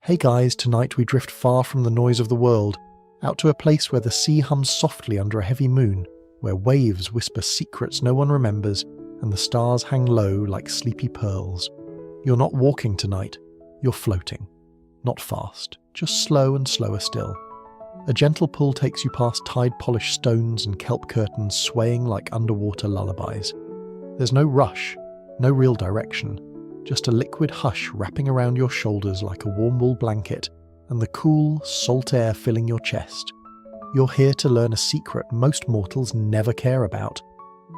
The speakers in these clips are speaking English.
Hey guys, tonight we drift far from the noise of the world, out to a place where the sea hums softly under a heavy moon, where waves whisper secrets no one remembers, and the stars hang low like sleepy pearls. You're not walking tonight, you're floating. Not fast, just slow and slower still. A gentle pull takes you past tide-polished stones and kelp curtains swaying like underwater lullabies. There's no rush, no real direction, just a liquid hush wrapping around your shoulders like a warm wool blanket, and the cool, salt air filling your chest. You're here to learn a secret most mortals never care about.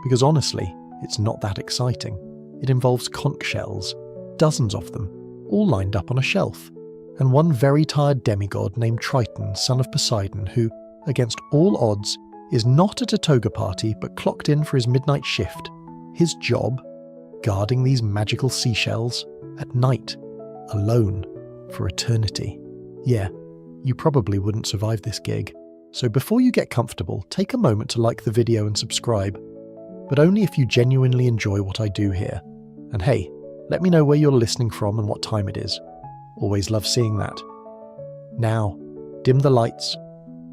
Because honestly, it's not that exciting. It involves conch shells, dozens of them, all lined up on a shelf, and one very tired demigod named Triton, son of Poseidon, who, against all odds, is not at a toga party but clocked in for his midnight shift. His job? Guarding these magical seashells at night, alone, for eternity. Yeah, you probably wouldn't survive this gig. So before you get comfortable, take a moment to like the video and subscribe. But only if you genuinely enjoy what I do here. And hey, let me know where you're listening from and what time it is. Always love seeing that. Now, dim the lights,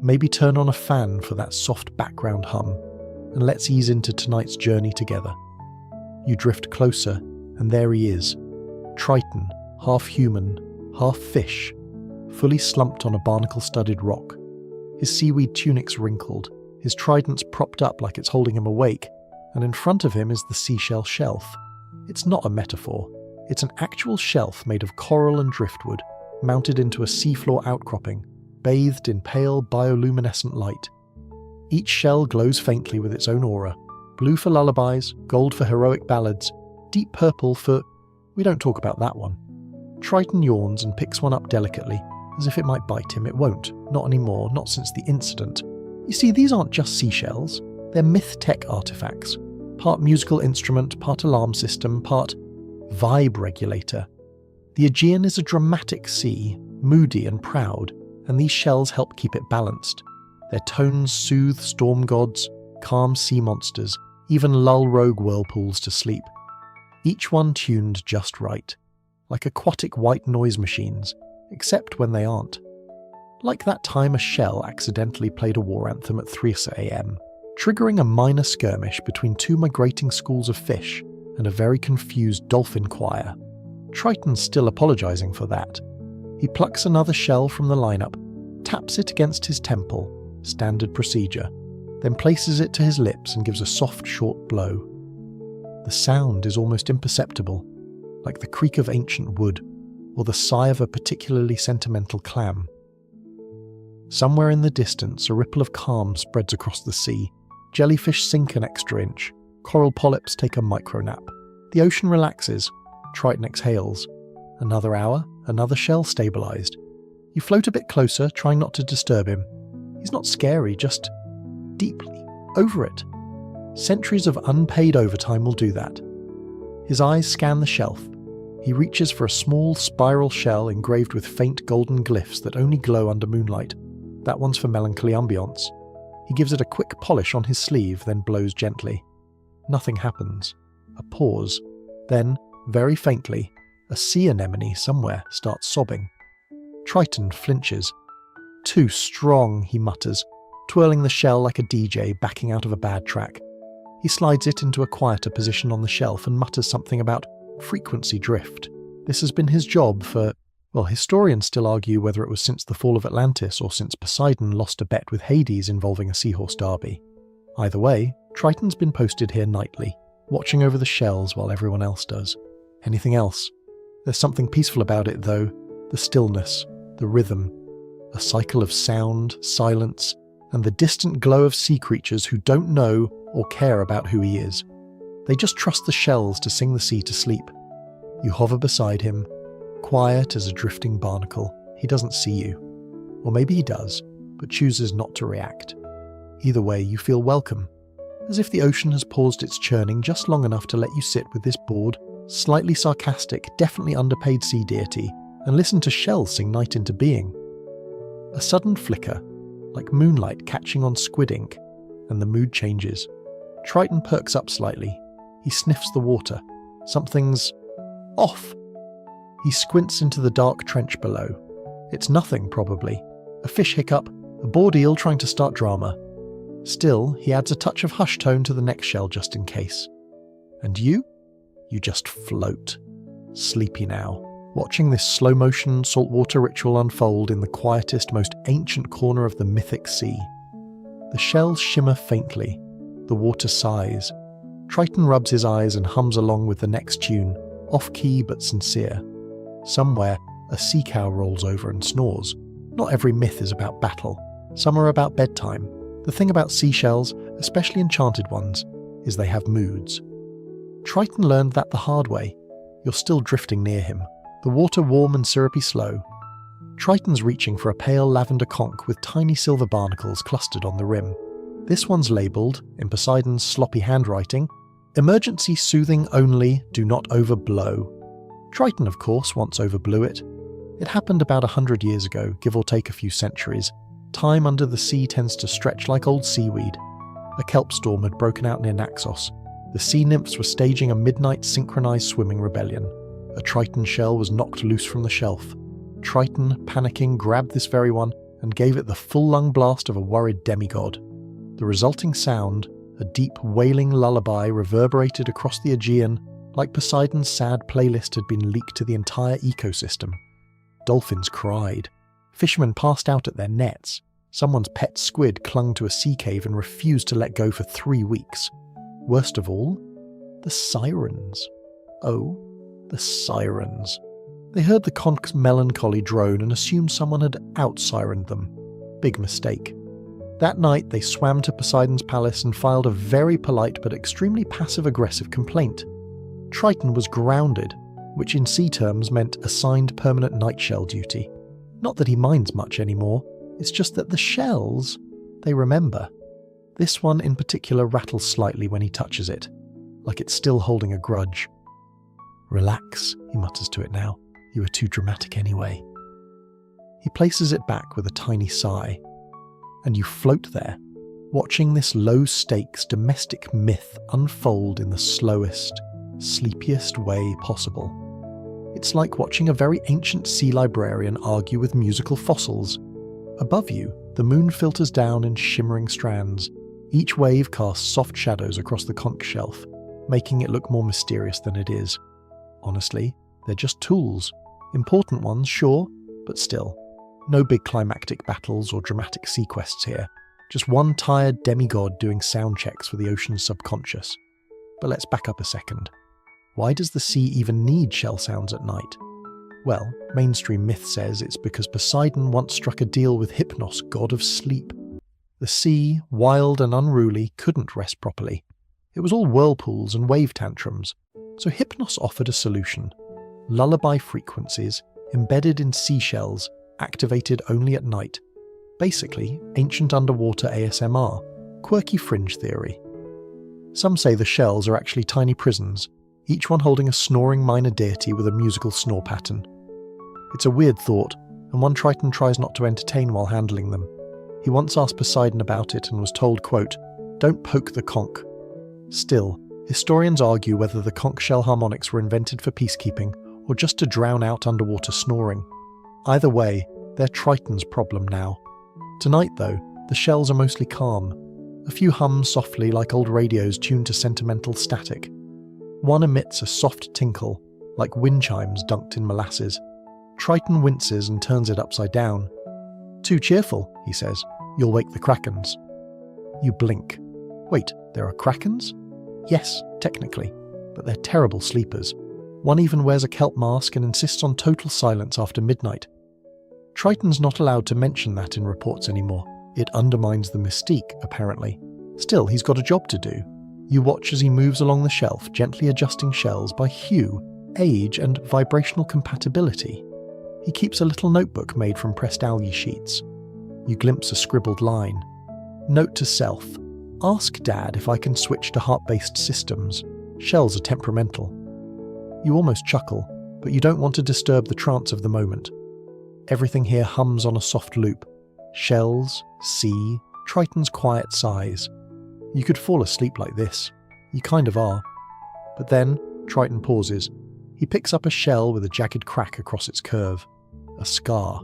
maybe turn on a fan for that soft background hum, and let's ease into tonight's journey together. You drift closer, and there he is. Triton, half human, half fish, fully slumped on a barnacle-studded rock. His seaweed tunic's wrinkled, his trident's propped up like it's holding him awake, and in front of him is the seashell shelf. It's not a metaphor. It's an actual shelf made of coral and driftwood, mounted into a seafloor outcropping, bathed in pale bioluminescent light. Each shell glows faintly with its own aura, blue for lullabies, gold for heroic ballads, deep purple for... we don't talk about that one. Triton yawns and picks one up delicately, as if it might bite him. It won't. Not anymore, not since the incident. You see, these aren't just seashells. They're myth-tech artifacts. Part musical instrument, part alarm system, part vibe regulator. The Aegean is a dramatic sea, moody and proud, and these shells help keep it balanced. Their tones soothe storm gods, calm sea monsters, even lull rogue whirlpools to sleep. Each one tuned just right, like aquatic white noise machines, except when they aren't. Like that time a shell accidentally played a war anthem at 3 a.m, triggering a minor skirmish between two migrating schools of fish and a very confused dolphin choir. Triton's still apologizing for that. He plucks another shell from the lineup, taps it against his temple, standard procedure, then places it to his lips and gives a soft, short blow. The sound is almost imperceptible, like the creak of ancient wood, or the sigh of a particularly sentimental clam. Somewhere in the distance, a ripple of calm spreads across the sea. Jellyfish sink an extra inch. Coral polyps take a micro-nap. The ocean relaxes. Triton exhales. Another hour, another shell stabilized. You float a bit closer, trying not to disturb him. He's not scary, just deeply over it. Centuries of unpaid overtime will do that. His eyes scan the shelf. He reaches for a small spiral shell engraved with faint golden glyphs that only glow under moonlight. That one's for melancholy ambiance. He gives it a quick polish on his sleeve, then blows gently. Nothing happens. A pause. Then, very faintly, a sea anemone somewhere starts sobbing. Triton flinches. Too strong, he mutters, twirling the shell like a DJ backing out of a bad track. He slides it into a quieter position on the shelf and mutters something about frequency drift. This has been his job for, well, historians still argue whether it was since the fall of Atlantis or since Poseidon lost a bet with Hades involving a seahorse derby. Either way, Triton's been posted here nightly, watching over the shells while everyone else does. Anything else? There's something peaceful about it though, the stillness, the rhythm, a cycle of sound, silence, and the distant glow of sea creatures who don't know or care about who he is. They just trust the shells to sing the sea to sleep. You hover beside him, quiet as a drifting barnacle. He doesn't see you. Or maybe he does, but chooses not to react. Either way, you feel welcome, as if the ocean has paused its churning just long enough to let you sit with this bored, slightly sarcastic, definitely underpaid sea deity and listen to shells sing night into being. A sudden flicker, like moonlight catching on squid ink, and the mood changes. Triton perks up slightly. He sniffs the water. Something's off. He squints into the dark trench below. It's nothing, probably. A fish hiccup, a bored eel trying to start drama. Still, he adds a touch of hush tone to the next shell just in case. And you? You just float. Sleepy now, watching this slow-motion saltwater ritual unfold in the quietest, most ancient corner of the mythic sea. The shells shimmer faintly. The water sighs. Triton rubs his eyes and hums along with the next tune, off-key but sincere. Somewhere, a sea cow rolls over and snores. Not every myth is about battle. Some are about bedtime. The thing about seashells, especially enchanted ones, is they have moods. Triton learned that the hard way. You're still drifting near him, the water warm and syrupy slow. Triton's reaching for a pale lavender conch with tiny silver barnacles clustered on the rim. This one's labelled, in Poseidon's sloppy handwriting, "Emergency soothing only, do not overblow." Triton, of course, once overblew it. It happened about 100 years ago, give or take a few centuries. Time under the sea tends to stretch like old seaweed. A kelp storm had broken out near Naxos. The sea nymphs were staging a midnight synchronized swimming rebellion. A Triton shell was knocked loose from the shelf. Triton, panicking, grabbed this very one and gave it the full-lung blast of a worried demigod. The resulting sound, a deep wailing lullaby, reverberated across the Aegean like Poseidon's sad playlist had been leaked to the entire ecosystem. Dolphins cried. Fishermen passed out at their nets. Someone's pet squid clung to a sea cave and refused to let go for 3 weeks. Worst of all, the sirens. Oh, the sirens. They heard the conch's melancholy drone and assumed someone had out-sirened them. Big mistake. That night they swam to Poseidon's palace and filed a very polite but extremely passive-aggressive complaint. Triton was grounded, which in sea terms meant assigned permanent nightshell duty. Not that he minds much anymore, it's just that the shells, they remember. This one in particular rattles slightly when he touches it, like it's still holding a grudge. "Relax," he mutters to it now. "You were too dramatic anyway." He places it back with a tiny sigh. And you float there, watching this low-stakes domestic myth unfold in the slowest, sleepiest way possible. It's like watching a very ancient sea librarian argue with musical fossils. Above you, the moon filters down in shimmering strands. Each wave casts soft shadows across the conch shelf, making it look more mysterious than it is. Honestly, they're just tools. Important ones, sure, but still. No big climactic battles or dramatic sea quests here. Just one tired demigod doing sound checks for the ocean's subconscious. But let's back up a second. Why does the sea even need shell sounds at night? Well, mainstream myth says it's because Poseidon once struck a deal with Hypnos, god of sleep. The sea, wild and unruly, couldn't rest properly. It was all whirlpools and wave tantrums. So Hypnos offered a solution. Lullaby frequencies, embedded in seashells, activated only at night. Basically, ancient underwater ASMR, quirky fringe theory. Some say the shells are actually tiny prisons, each one holding a snoring minor deity with a musical snore pattern. It's a weird thought, and one Triton tries not to entertain while handling them. He once asked Poseidon about it and was told, quote, "Don't poke the conch." Still, historians argue whether the conch shell harmonics were invented for peacekeeping or just to drown out underwater snoring. Either way, they're Triton's problem now. Tonight, though, the shells are mostly calm. A few hum softly like old radios tuned to sentimental static. One emits a soft tinkle, like wind chimes dunked in molasses. Triton winces and turns it upside down. "Too cheerful," he says. "You'll wake the krakens." You blink. Wait, there are krakens? Yes, technically, but they're terrible sleepers. One even wears a kelp mask and insists on total silence after midnight. Triton's not allowed to mention that in reports anymore. It undermines the mystique, apparently. Still, he's got a job to do. You watch as he moves along the shelf, gently adjusting shells by hue, age, and vibrational compatibility. He keeps a little notebook made from pressed algae sheets. You glimpse a scribbled line. Note to self. Ask Dad if I can switch to heart-based systems. Shells are temperamental. You almost chuckle, but you don't want to disturb the trance of the moment. Everything here hums on a soft loop. Shells, sea, Triton's quiet sighs. You could fall asleep like this. You kind of are. But then, Triton pauses. He picks up a shell with a jagged crack across its curve. A scar.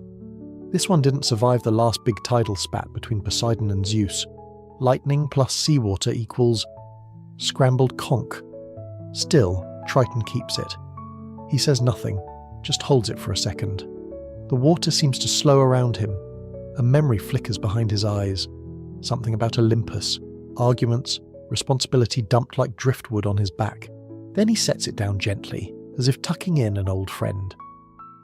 This one didn't survive the last big tidal spat between Poseidon and Zeus. Lightning plus seawater equals scrambled conch. Still, Triton keeps it. He says nothing, just holds it for a second. The water seems to slow around him. A memory flickers behind his eyes. Something about Olympus, arguments, responsibility dumped like driftwood on his back. Then he sets it down gently, as if tucking in an old friend.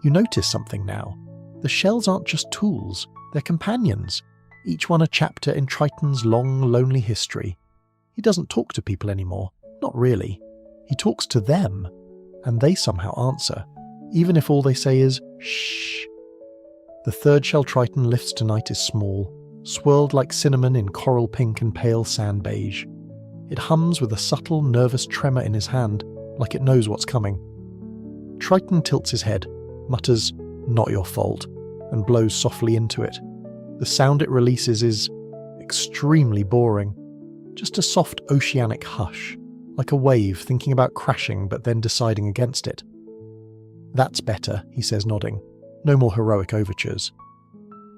You notice something now. The shells aren't just tools, they're companions, each one a chapter in Triton's long, lonely history. He doesn't talk to people anymore, not really. He talks to them, and they somehow answer, even if all they say is, shh. The third shell Triton lifts tonight is small, swirled like cinnamon in coral pink and pale sand beige. It hums with a subtle, nervous tremor in his hand, like it knows what's coming. Triton tilts his head, mutters, "Not your fault," and blows softly into it. The sound it releases is extremely boring. Just a soft oceanic hush, like a wave thinking about crashing but then deciding against it. "That's better," he says, nodding. "No more heroic overtures."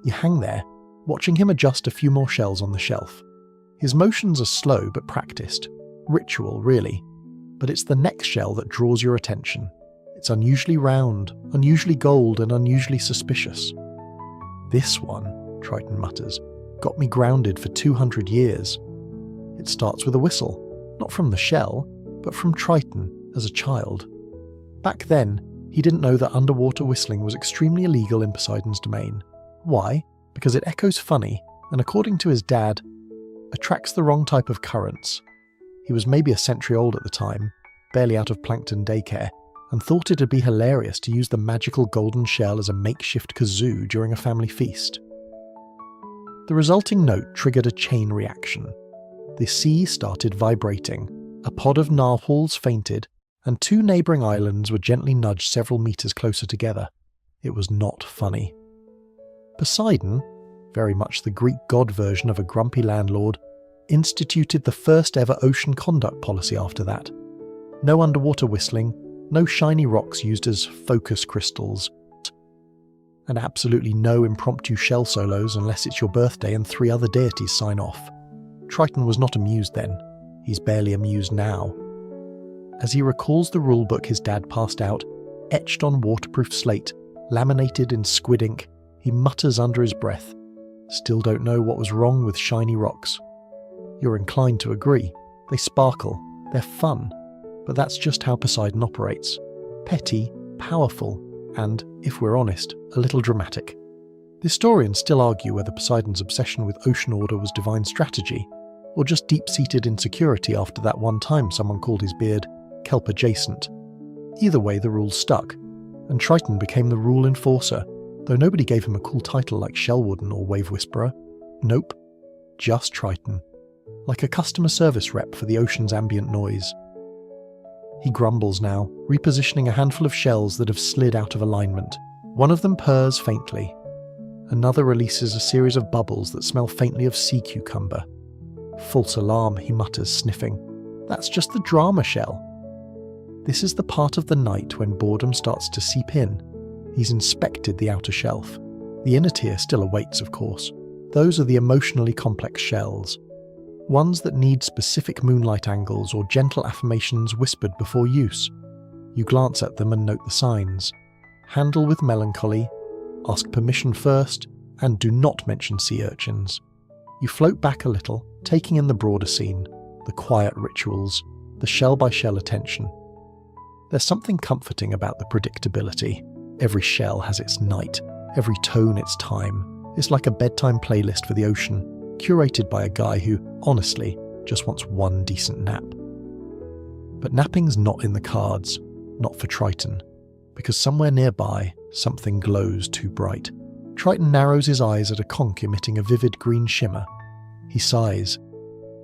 You hang there, watching him adjust a few more shells on the shelf. His motions are slow but practiced. Ritual, really. But it's the next shell that draws your attention. It's unusually round, unusually gold, and unusually suspicious. "This one," Triton mutters, "got me grounded for 200 years. It starts with a whistle, not from the shell, but from Triton as a child. Back then, he didn't know that underwater whistling was extremely illegal in Poseidon's domain. Why? Because it echoes funny, and according to his dad, attracts the wrong type of currents. He was maybe a century old at the time, barely out of plankton daycare, and thought it'd be hilarious to use the magical golden shell as a makeshift kazoo during a family feast. The resulting note triggered a chain reaction. The sea started vibrating, a pod of narwhals fainted, and 2 neighbouring islands were gently nudged several metres closer together. It was not funny. Poseidon, very much the Greek god version of a grumpy landlord, instituted the first ever ocean conduct policy after that. No underwater whistling, no shiny rocks used as focus crystals, and absolutely no impromptu shell solos unless it's your birthday and 3 other deities sign off. Triton was not amused then. He's barely amused now. As he recalls the rulebook his dad passed out, etched on waterproof slate, laminated in squid ink, he mutters under his breath, "Still don't know what was wrong with shiny rocks." You're inclined to agree. They sparkle, they're fun, but that's just how Poseidon operates. Petty, powerful, and, if we're honest, a little dramatic. The historians still argue whether Poseidon's obsession with ocean order was divine strategy, or just deep-seated insecurity after that one time someone called his beard kelp adjacent. Either way, the rules stuck, and Triton became the rule enforcer, though nobody gave him a cool title like Shellwarden or Wave Whisperer. Nope, just Triton, like a customer service rep for the ocean's ambient noise. He grumbles now, repositioning a handful of shells that have slid out of alignment. One of them purrs faintly. Another releases a series of bubbles that smell faintly of sea cucumber. "False alarm," he mutters, sniffing. "That's just the drama shell." This is the part of the night when boredom starts to seep in. He's inspected the outer shelf. The inner tier still awaits, of course. Those are the emotionally complex shells. Ones that need specific moonlight angles or gentle affirmations whispered before use. You glance at them and note the signs. Handle with melancholy, ask permission first, and do not mention sea urchins. You float back a little, taking in the broader scene, the quiet rituals, the shell-by-shell attention. There's something comforting about the predictability. Every shell has its night, every tone its time. It's like a bedtime playlist for the ocean, curated by a guy who, honestly, just wants one decent nap. But napping's not in the cards, not for Triton, because somewhere nearby, something glows too bright. Triton narrows his eyes at a conch emitting a vivid green shimmer. He sighs.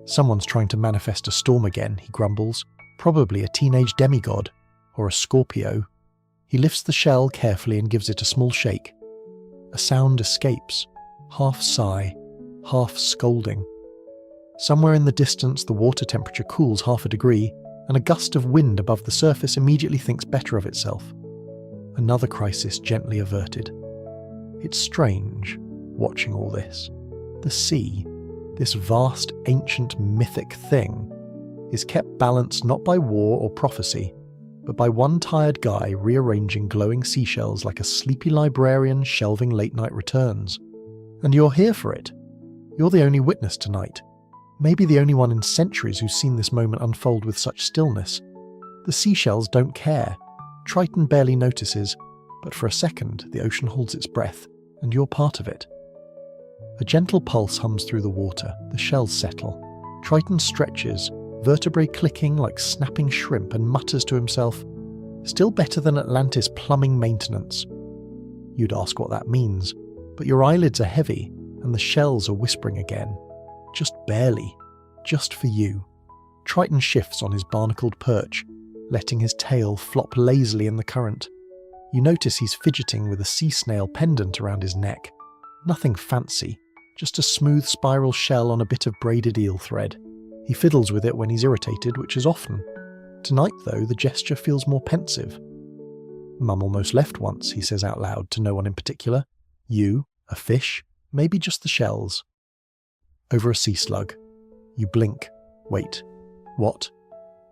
"Someone's trying to manifest a storm again," he grumbles. "Probably a teenage demigod, or a Scorpio." He lifts the shell carefully and gives it a small shake. A sound escapes, half sigh, half scolding. Somewhere in the distance the water temperature cools half a degree, and a gust of wind above the surface immediately thinks better of itself. Another crisis gently averted. It's strange, watching all this. The sea, this vast, ancient, mythic thing, is kept balanced not by war or prophecy, but by one tired guy rearranging glowing seashells like a sleepy librarian shelving late-night returns. And you're here for it. You're the only witness tonight. Maybe the only one in centuries who's seen this moment unfold with such stillness. The seashells don't care. Triton barely notices, but for a second the ocean holds its breath, and you're part of it. A gentle pulse hums through the water, the shells settle. Triton stretches, vertebrae clicking like snapping shrimp, and mutters to himself, "Still better than Atlantis plumbing maintenance." You'd ask what that means, but your eyelids are heavy, and the shells are whispering again. Just barely. Just for you. Triton shifts on his barnacled perch, letting his tail flop lazily in the current. You notice he's fidgeting with a sea snail pendant around his neck. Nothing fancy, just a smooth spiral shell on a bit of braided eel thread. He fiddles with it when he's irritated, which is often. Tonight, though, the gesture feels more pensive. "Mum almost left once," he says out loud to no one in particular. "You, a fish, maybe just the shells." Over a sea slug. You blink. Wait. What?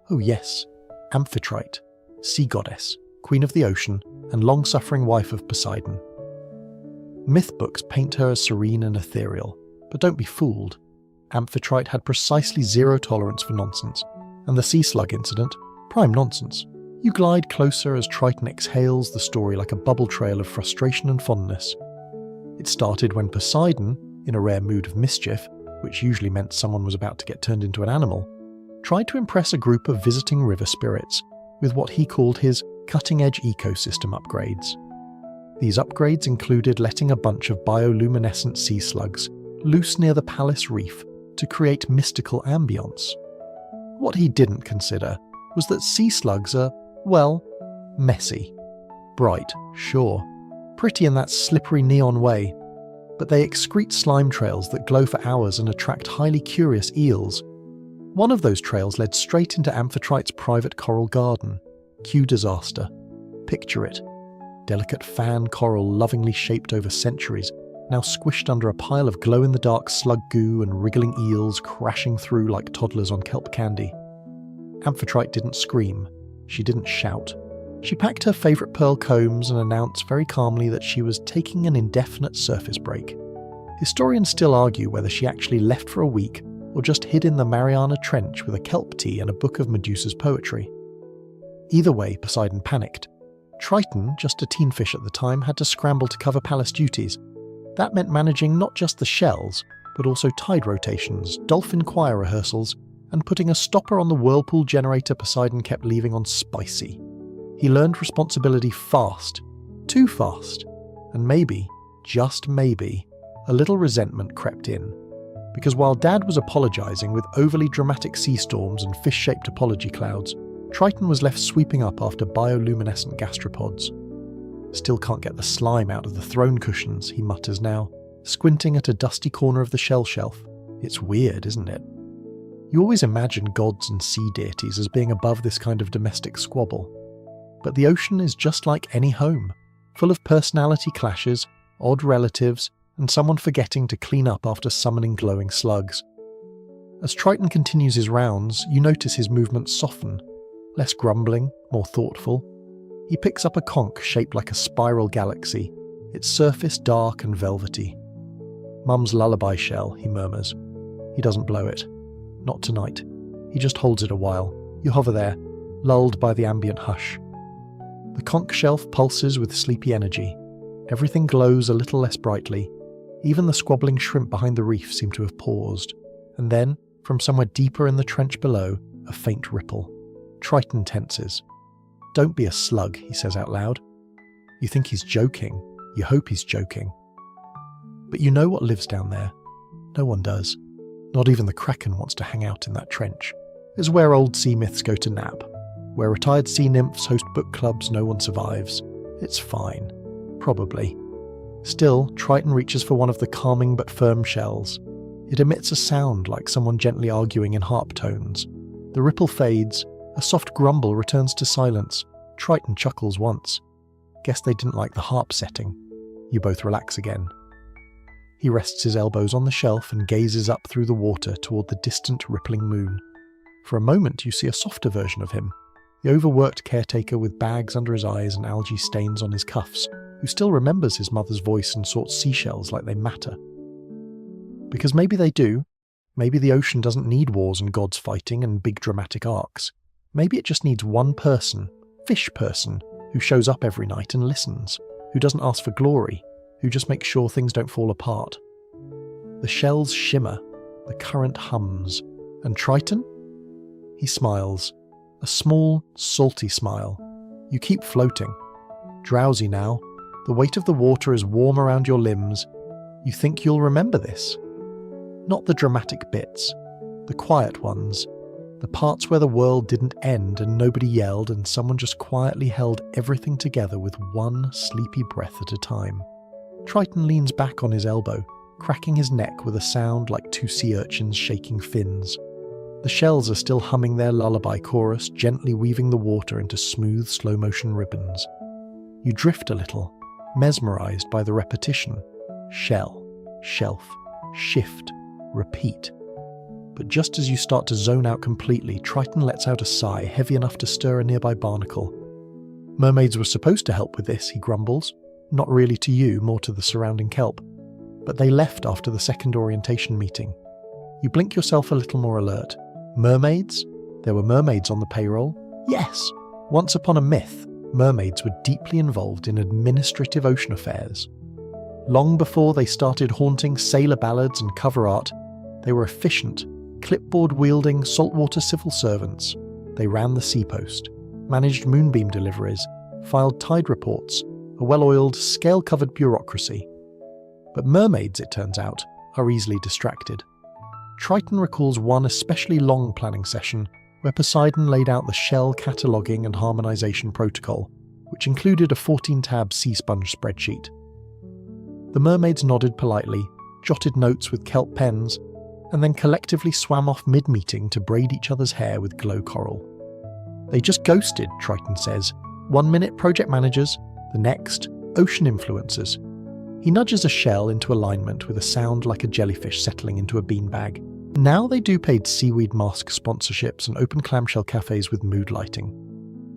Oh yes. Amphitrite, sea goddess, queen of the ocean, and long-suffering wife of Poseidon. Myth books paint her as serene and ethereal, but don't be fooled. Amphitrite had precisely zero tolerance for nonsense, and the sea slug incident, prime nonsense. You glide closer as Triton exhales the story like a bubble trail of frustration and fondness. It started when Poseidon, in a rare mood of mischief, which usually meant someone was about to get turned into an animal, tried to impress a group of visiting river spirits with what he called his cutting-edge ecosystem upgrades. These upgrades included letting a bunch of bioluminescent sea slugs loose near the palace reef to create mystical ambiance. What he didn't consider was that sea slugs are, well, messy. Bright, sure. Pretty in that slippery neon way. But they excrete slime trails that glow for hours and attract highly curious eels. One of those trails led straight into Amphitrite's private coral garden. Cue disaster. Picture it. Delicate fan coral lovingly shaped over centuries, now squished under a pile of glow-in-the-dark slug goo and wriggling eels crashing through like toddlers on kelp candy. Amphitrite didn't scream. She didn't shout. She packed her favourite pearl combs and announced very calmly that she was taking an indefinite surface break. Historians still argue whether she actually left for a week or just hid in the Mariana Trench with a kelp tea and a book of Medusa's poetry. Either way, Poseidon panicked. Triton, just a teen fish at the time, had to scramble to cover palace duties. That meant managing not just the shells, but also tide rotations, dolphin choir rehearsals, and putting a stopper on the whirlpool generator Poseidon kept leaving on spicy. He learned responsibility fast, too fast, and maybe, just maybe, a little resentment crept in. Because while Dad was apologising with overly dramatic sea storms and fish-shaped apology clouds, Triton was left sweeping up after bioluminescent gastropods. "Still can't get the slime out of the throne cushions," he mutters now, squinting at a dusty corner of the shell shelf. "It's weird, isn't it?" You always imagine gods and sea deities as being above this kind of domestic squabble. But the ocean is just like any home, full of personality clashes, odd relatives, and someone forgetting to clean up after summoning glowing slugs. As Triton continues his rounds, you notice his movements soften, less grumbling, more thoughtful. He picks up a conch shaped like a spiral galaxy, its surface dark and velvety. "Mum's lullaby shell," he murmurs. He doesn't blow it. Not tonight. He just holds it a while. You hover there, lulled by the ambient hush. The conch shelf pulses with sleepy energy. Everything glows a little less brightly. Even the squabbling shrimp behind the reef seem to have paused. And then, from somewhere deeper in the trench below, a faint ripple. Triton tenses. "Don't be a slug," he says out loud. You think he's joking. You hope he's joking. But you know what lives down there. No one does. Not even the Kraken wants to hang out in that trench. It's where old sea myths go to nap. Where retired sea nymphs host book clubs no one survives. It's fine. Probably. Still, Triton reaches for one of the calming but firm shells. It emits a sound like someone gently arguing in harp tones. The ripple fades. A soft grumble returns to silence. Triton chuckles once. Guess they didn't like the harp setting. You both relax again. He rests his elbows on the shelf and gazes up through the water toward the distant rippling moon. For a moment you see a softer version of him, the overworked caretaker with bags under his eyes and algae stains on his cuffs, who still remembers his mother's voice and sorts seashells like they matter. Because maybe they do. Maybe the ocean doesn't need wars and gods fighting and big dramatic arcs. Maybe it just needs one person, fish person, who shows up every night and listens, who doesn't ask for glory, who just makes sure things don't fall apart. The shells shimmer, the current hums, and Triton? He smiles, a small, salty smile. You keep floating. Drowsy now, the weight of the water is warm around your limbs. You think you'll remember this. Not the dramatic bits, the quiet ones, the parts where the world didn't end and nobody yelled and someone just quietly held everything together with one sleepy breath at a time. Triton leans back on his elbow, cracking his neck with a sound like two sea urchins shaking fins. The shells are still humming their lullaby chorus, gently weaving the water into smooth slow-motion ribbons. You drift a little, mesmerized by the repetition. Shell, shelf, shift, repeat. But just as you start to zone out completely, Triton lets out a sigh heavy enough to stir a nearby barnacle. Mermaids were supposed to help with this, he grumbles. Not really to you, more to the surrounding kelp. But they left after the second orientation meeting. You blink yourself a little more alert. Mermaids? There were mermaids on the payroll? Yes! Once upon a myth, mermaids were deeply involved in administrative ocean affairs. Long before they started haunting sailor ballads and cover art, they were efficient, clipboard-wielding saltwater civil servants. They ran the seapost, managed moonbeam deliveries, filed tide reports, a well-oiled, scale-covered bureaucracy. But mermaids, it turns out, are easily distracted. Triton recalls one especially long planning session where Poseidon laid out the shell cataloguing and harmonization protocol, which included a 14-tab sea sponge spreadsheet. The mermaids nodded politely, jotted notes with kelp pens, and then collectively swam off mid-meeting to braid each other's hair with glow coral. They just ghosted, Triton says. 1 minute project managers, the next, ocean influencers. He nudges a shell into alignment with a sound like a jellyfish settling into a beanbag. Now they do paid seaweed mask sponsorships and open clamshell cafes with mood lighting.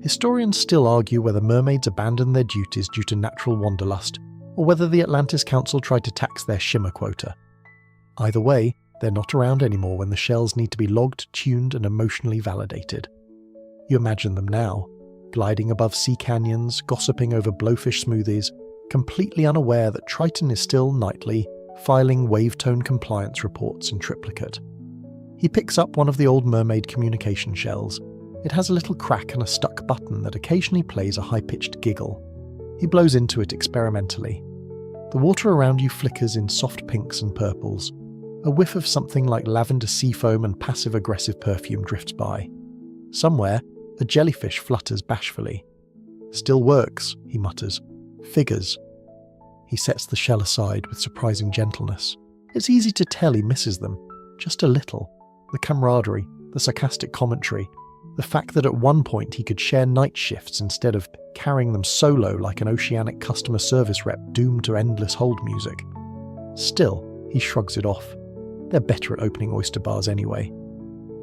Historians still argue whether mermaids abandoned their duties due to natural wanderlust, or whether the Atlantis Council tried to tax their shimmer quota. Either way, they're not around anymore when the shells need to be logged, tuned, and emotionally validated. You imagine them now, gliding above sea canyons, gossiping over blowfish smoothies, completely unaware that Triton is still, nightly, filing wavetone compliance reports in triplicate. He picks up one of the old mermaid communication shells. It has a little crack and a stuck button that occasionally plays a high-pitched giggle. He blows into it experimentally. The water around you flickers in soft pinks and purples. A whiff of something like lavender sea foam and passive-aggressive perfume drifts by. Somewhere, a jellyfish flutters bashfully. "Still works," he mutters. "Figures." He sets the shell aside with surprising gentleness. It's easy to tell he misses them. Just a little. The camaraderie, the sarcastic commentary, the fact that at one point he could share night shifts instead of carrying them solo like an oceanic customer service rep doomed to endless hold music. Still, he shrugs it off. They're better at opening oyster bars anyway.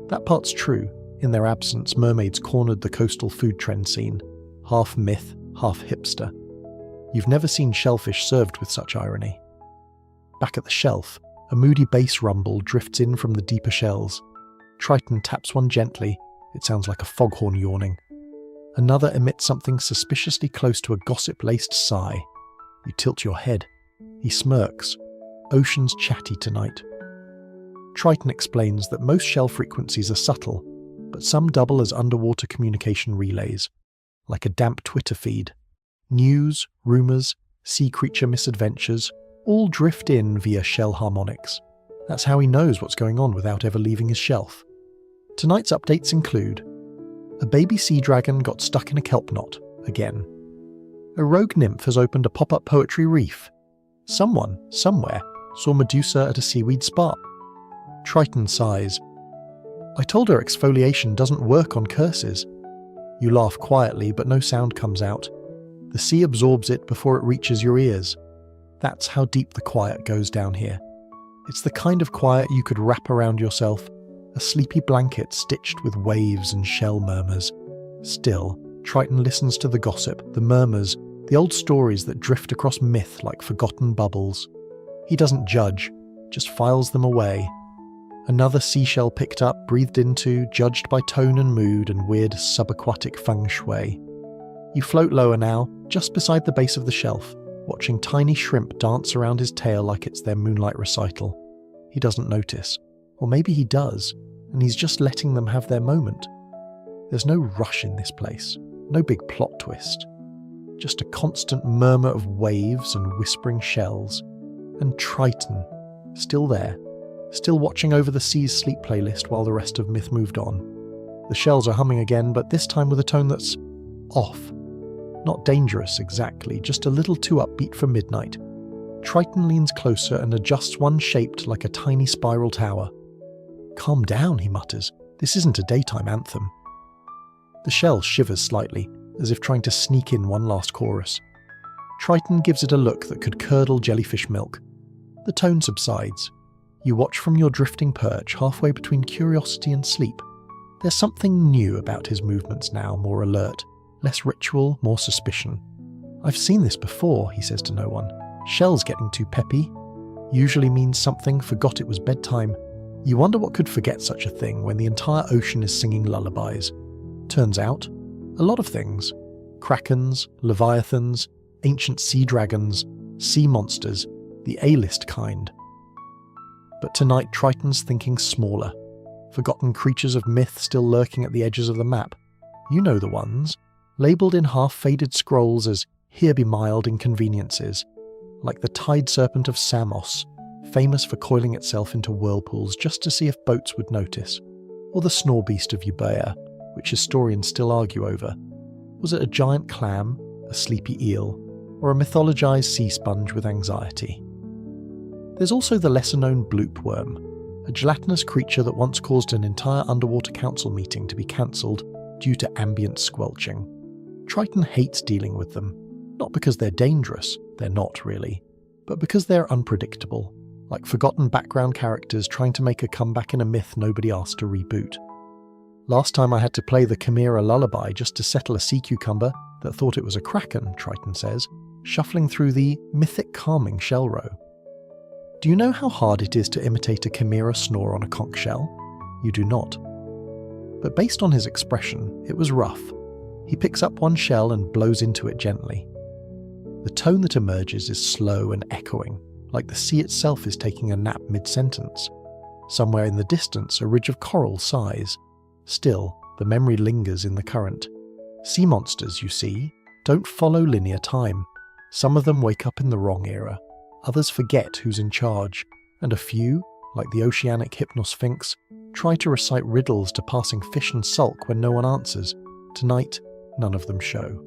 That part's true. In their absence, mermaids cornered the coastal food trend scene. Half myth, half hipster. You've never seen shellfish served with such irony. Back at the shelf, a moody bass rumble drifts in from the deeper shells. Triton taps one gently. It sounds like a foghorn yawning. Another emits something suspiciously close to a gossip-laced sigh. You tilt your head. He smirks. Ocean's chatty tonight. Triton explains that most shell frequencies are subtle, but some double as underwater communication relays, like a damp Twitter feed. News, rumours, sea creature misadventures, all drift in via shell harmonics. That's how he knows what's going on without ever leaving his shelf. Tonight's updates include: a baby sea dragon got stuck in a kelp knot, again. A rogue nymph has opened a pop-up poetry reef. Someone, somewhere, saw Medusa at a seaweed spa. Triton sighs. I told her exfoliation doesn't work on curses. You laugh quietly, but no sound comes out. The sea absorbs it before it reaches your ears. That's how deep the quiet goes down here. It's the kind of quiet you could wrap around yourself, a sleepy blanket stitched with waves and shell murmurs. Still, Triton listens to the gossip, the murmurs, the old stories that drift across myth like forgotten bubbles. He doesn't judge, just files them away. Another seashell picked up, breathed into, judged by tone and mood and weird subaquatic feng shui. You float lower now, just beside the base of the shelf, watching tiny shrimp dance around his tail like it's their moonlight recital. He doesn't notice. Or maybe he does, and he's just letting them have their moment. There's no rush in this place, no big plot twist. Just a constant murmur of waves and whispering shells. And Triton, still there, still watching over the sea's sleep playlist while the rest of myth moved on. The shells are humming again, but this time with a tone that's off. Not dangerous exactly, just a little too upbeat for midnight. Triton leans closer and adjusts one shaped like a tiny spiral tower. "Calm down," he mutters. "This isn't a daytime anthem." The shell shivers slightly, as if trying to sneak in one last chorus. Triton gives it a look that could curdle jellyfish milk. The tone subsides. You watch from your drifting perch, halfway between curiosity and sleep. There's something new about his movements now, more alert. Less ritual, more suspicion. "I've seen this before," he says to no one. "Shells getting too peppy. Usually means something, forgot it was bedtime. You wonder what could forget such a thing when the entire ocean is singing lullabies. Turns out, a lot of things. Krakens, leviathans, ancient sea dragons, sea monsters, the A-list kind. But tonight Triton's thinking smaller. Forgotten creatures of myth still lurking at the edges of the map. You know the ones. Labelled in half-faded scrolls as "Here be mild inconveniences," like the tide serpent of Samos, famous for coiling itself into whirlpools just to see if boats would notice, or the snore beast of Euboea, which historians still argue over. Was it a giant clam, a sleepy eel, or a mythologized sea sponge with anxiety? There's also the lesser-known bloop worm, a gelatinous creature that once caused an entire underwater council meeting to be cancelled due to ambient squelching. Triton hates dealing with them, not because they're dangerous, they're not really, but because they're unpredictable, like forgotten background characters trying to make a comeback in a myth nobody asked to reboot. Last time I had to play the Chimera lullaby just to settle a sea cucumber that thought it was a kraken, Triton says, shuffling through the mythic calming shell row. Do you know how hard it is to imitate a chimera snore on a conch shell? You do not. But based on his expression, it was rough. He picks up one shell and blows into it gently. The tone that emerges is slow and echoing, like the sea itself is taking a nap mid-sentence. Somewhere in the distance, a ridge of coral sighs. Still, the memory lingers in the current. Sea monsters, you see, don't follow linear time. Some of them wake up in the wrong era. Others forget who's in charge. And a few, like the oceanic hypnosphinx, try to recite riddles to passing fish and sulk when no one answers. Tonight, none of them show.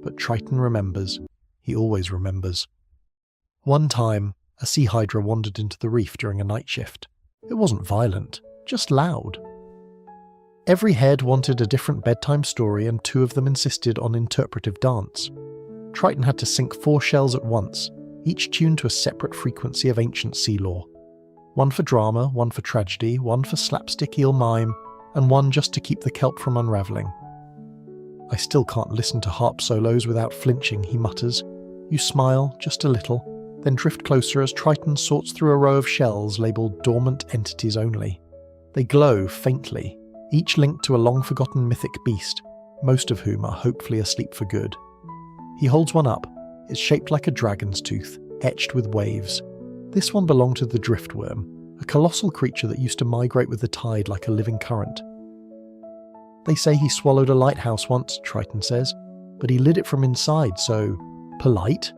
But Triton remembers. He always remembers. One time, a sea hydra wandered into the reef during a night shift. It wasn't violent, just loud. Every head wanted a different bedtime story and two of them insisted on interpretive dance. Triton had to sync 4 shells at once, each tuned to a separate frequency of ancient sea lore. One for drama, one for tragedy, one for slapstick eel mime, and one just to keep the kelp from unravelling. "I still can't listen to harp solos without flinching," he mutters. You smile, just a little, then drift closer as Triton sorts through a row of shells labelled dormant entities only. They glow faintly, each linked to a long-forgotten mythic beast, most of whom are hopefully asleep for good. He holds one up. It's shaped like a dragon's tooth, etched with waves. This one belonged to the driftworm, a colossal creature that used to migrate with the tide like a living current. "They say he swallowed a lighthouse once," Triton says, "but he lit it from inside, so polite?"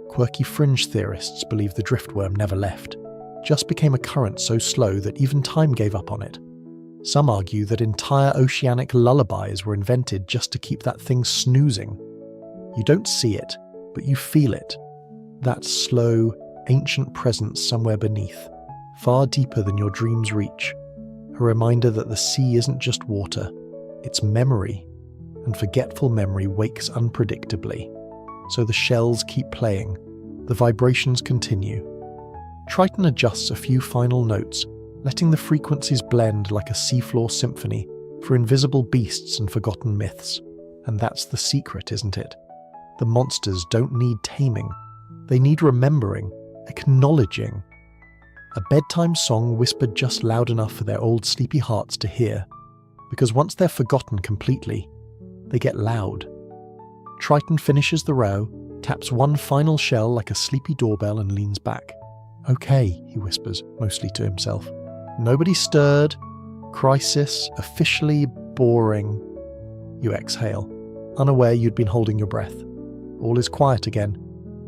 Quirky fringe theorists believe the driftworm never left, just became a current so slow that even time gave up on it. Some argue that entire oceanic lullabies were invented just to keep that thing snoozing. You don't see it, but you feel it. That slow, ancient presence somewhere beneath, far deeper than your dreams reach. A reminder that the sea isn't just water, it's memory, and forgetful memory wakes unpredictably. So the shells keep playing, The vibrations continue. Triton adjusts a few final notes, letting the frequencies blend like a seafloor symphony for invisible beasts and forgotten myths. And that's the secret, isn't it? The monsters don't need taming. They need remembering, acknowledging. A bedtime song whispered just loud enough for their old sleepy hearts to hear. Because once they're forgotten completely, they get loud. Triton finishes the row, taps one final shell like a sleepy doorbell and leans back. Okay, he whispers, mostly to himself. Nobody stirred. Crisis, officially boring. You exhale, unaware you'd been holding your breath. All is quiet again,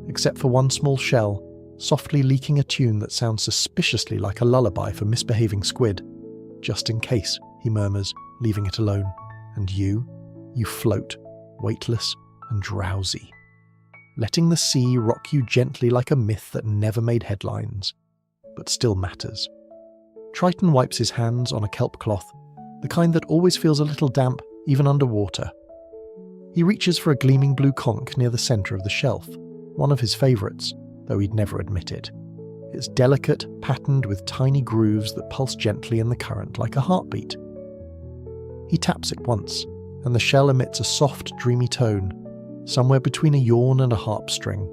except for one small shell, softly leaking a tune that sounds suspiciously like a lullaby for misbehaving squid. Just in case, he murmurs, leaving it alone. And you float, weightless and drowsy, letting the sea rock you gently like a myth that never made headlines, but still matters. Triton wipes his hands on a kelp cloth, the kind that always feels a little damp, even underwater. He reaches for a gleaming blue conch near the centre of the shelf, one of his favourites, though he'd never admit it. It's delicate, patterned with tiny grooves that pulse gently in the current like a heartbeat. He taps it once, and the shell emits a soft, dreamy tone, somewhere between a yawn and a harp string.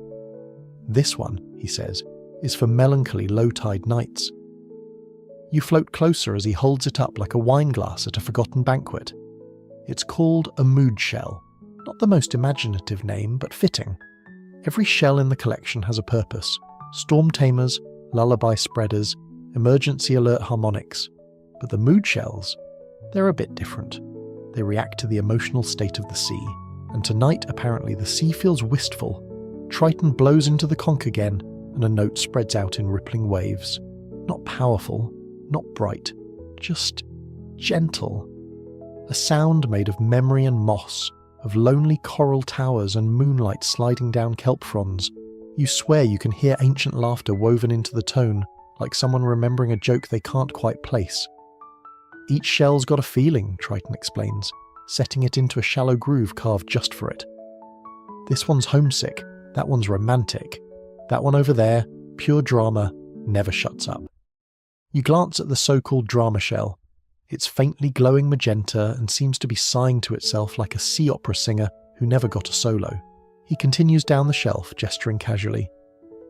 This one, he says, is for melancholy low-tide nights. You float closer as he holds it up like a wine glass at a forgotten banquet. It's called a mood shell. Not the most imaginative name, but fitting. Every shell in the collection has a purpose. Storm tamers, lullaby spreaders, emergency alert harmonics. But the mood shells, they're a bit different. They react to the emotional state of the sea. And tonight, apparently, the sea feels wistful. Triton blows into the conch again, and a note spreads out in rippling waves. Not powerful, not bright, just gentle. A sound made of memory and moss, of lonely coral towers and moonlight sliding down kelp fronds. You swear you can hear ancient laughter woven into the tone, like someone remembering a joke they can't quite place. Each shell's got a feeling, Triton explains, setting it into a shallow groove carved just for it. This one's homesick, that one's romantic. That one over there, pure drama, never shuts up. You glance at the so-called drama shell. It's faintly glowing magenta and seems to be sighing to itself like a sea opera singer who never got a solo. He continues down the shelf, gesturing casually.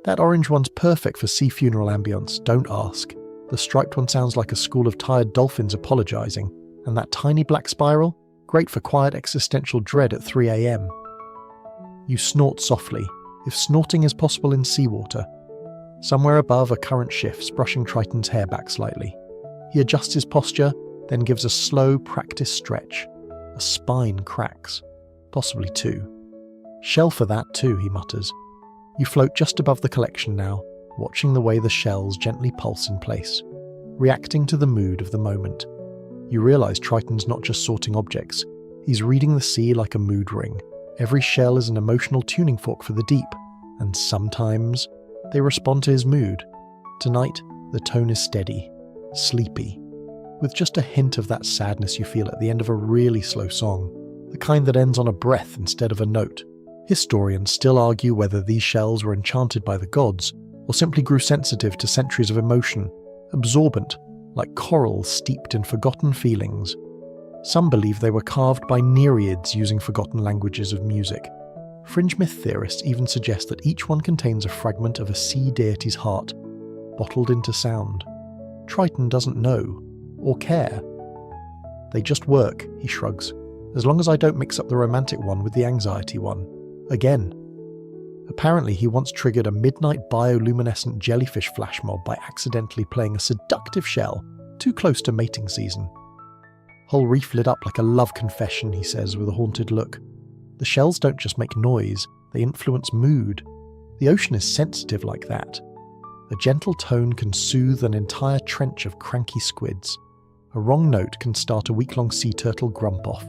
That orange one's perfect for sea funeral ambience, don't ask. The striped one sounds like a school of tired dolphins apologising, and that tiny black spiral, great for quiet existential dread at 3 a.m. You snort softly, if snorting is possible in seawater. Somewhere above, a current shifts, brushing Triton's hair back slightly. He adjusts his posture, then gives a slow, practiced stretch. A spine cracks. Possibly two. Shell for that too, he mutters. You float just above the collection now, watching the way the shells gently pulse in place, reacting to the mood of the moment. You realise Triton's not just sorting objects. He's reading the sea like a mood ring. Every shell is an emotional tuning fork for the deep, and sometimes they respond to his mood. Tonight, the tone is steady, sleepy, with just a hint of that sadness you feel at the end of a really slow song, the kind that ends on a breath instead of a note. Historians still argue whether these shells were enchanted by the gods, or simply grew sensitive to centuries of emotion, absorbent, like coral steeped in forgotten feelings. Some believe they were carved by nereids using forgotten languages of music. Fringe myth theorists even suggest that each one contains a fragment of a sea deity's heart, bottled into sound. Triton doesn't know, or care. They just work, he shrugs, as long as I don't mix up the romantic one with the anxiety one. Again. Apparently he once triggered a midnight bioluminescent jellyfish flash mob by accidentally playing a seductive shell too close to mating season. Whole reef lit up like a love confession, he says with a haunted look. The shells don't just make noise, they influence mood. The ocean is sensitive like that. A gentle tone can soothe an entire trench of cranky squids. A wrong note can start a week-long sea turtle grump off.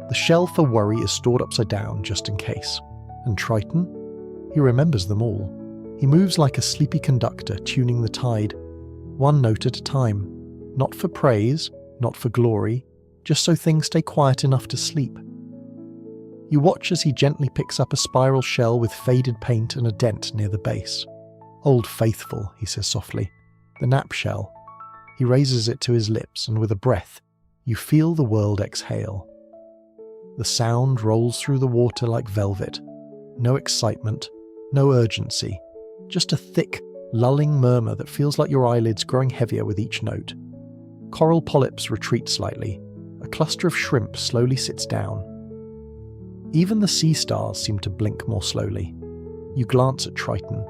The shell for worry is stored upside down just in case. And Triton? He remembers them all. He moves like a sleepy conductor tuning the tide, one note at a time. Not for praise, not for glory, just so things stay quiet enough to sleep. You watch as he gently picks up a spiral shell with faded paint and a dent near the base. "Old Faithful," he says softly. "The nap shell." He raises it to his lips, and with a breath, you feel the world exhale. The sound rolls through the water like velvet. No excitement, no urgency, just a thick, lulling murmur that feels like your eyelids growing heavier with each note. Coral polyps retreat slightly. A cluster of shrimp slowly sits down. Even the sea stars seem to blink more slowly. You glance at Triton.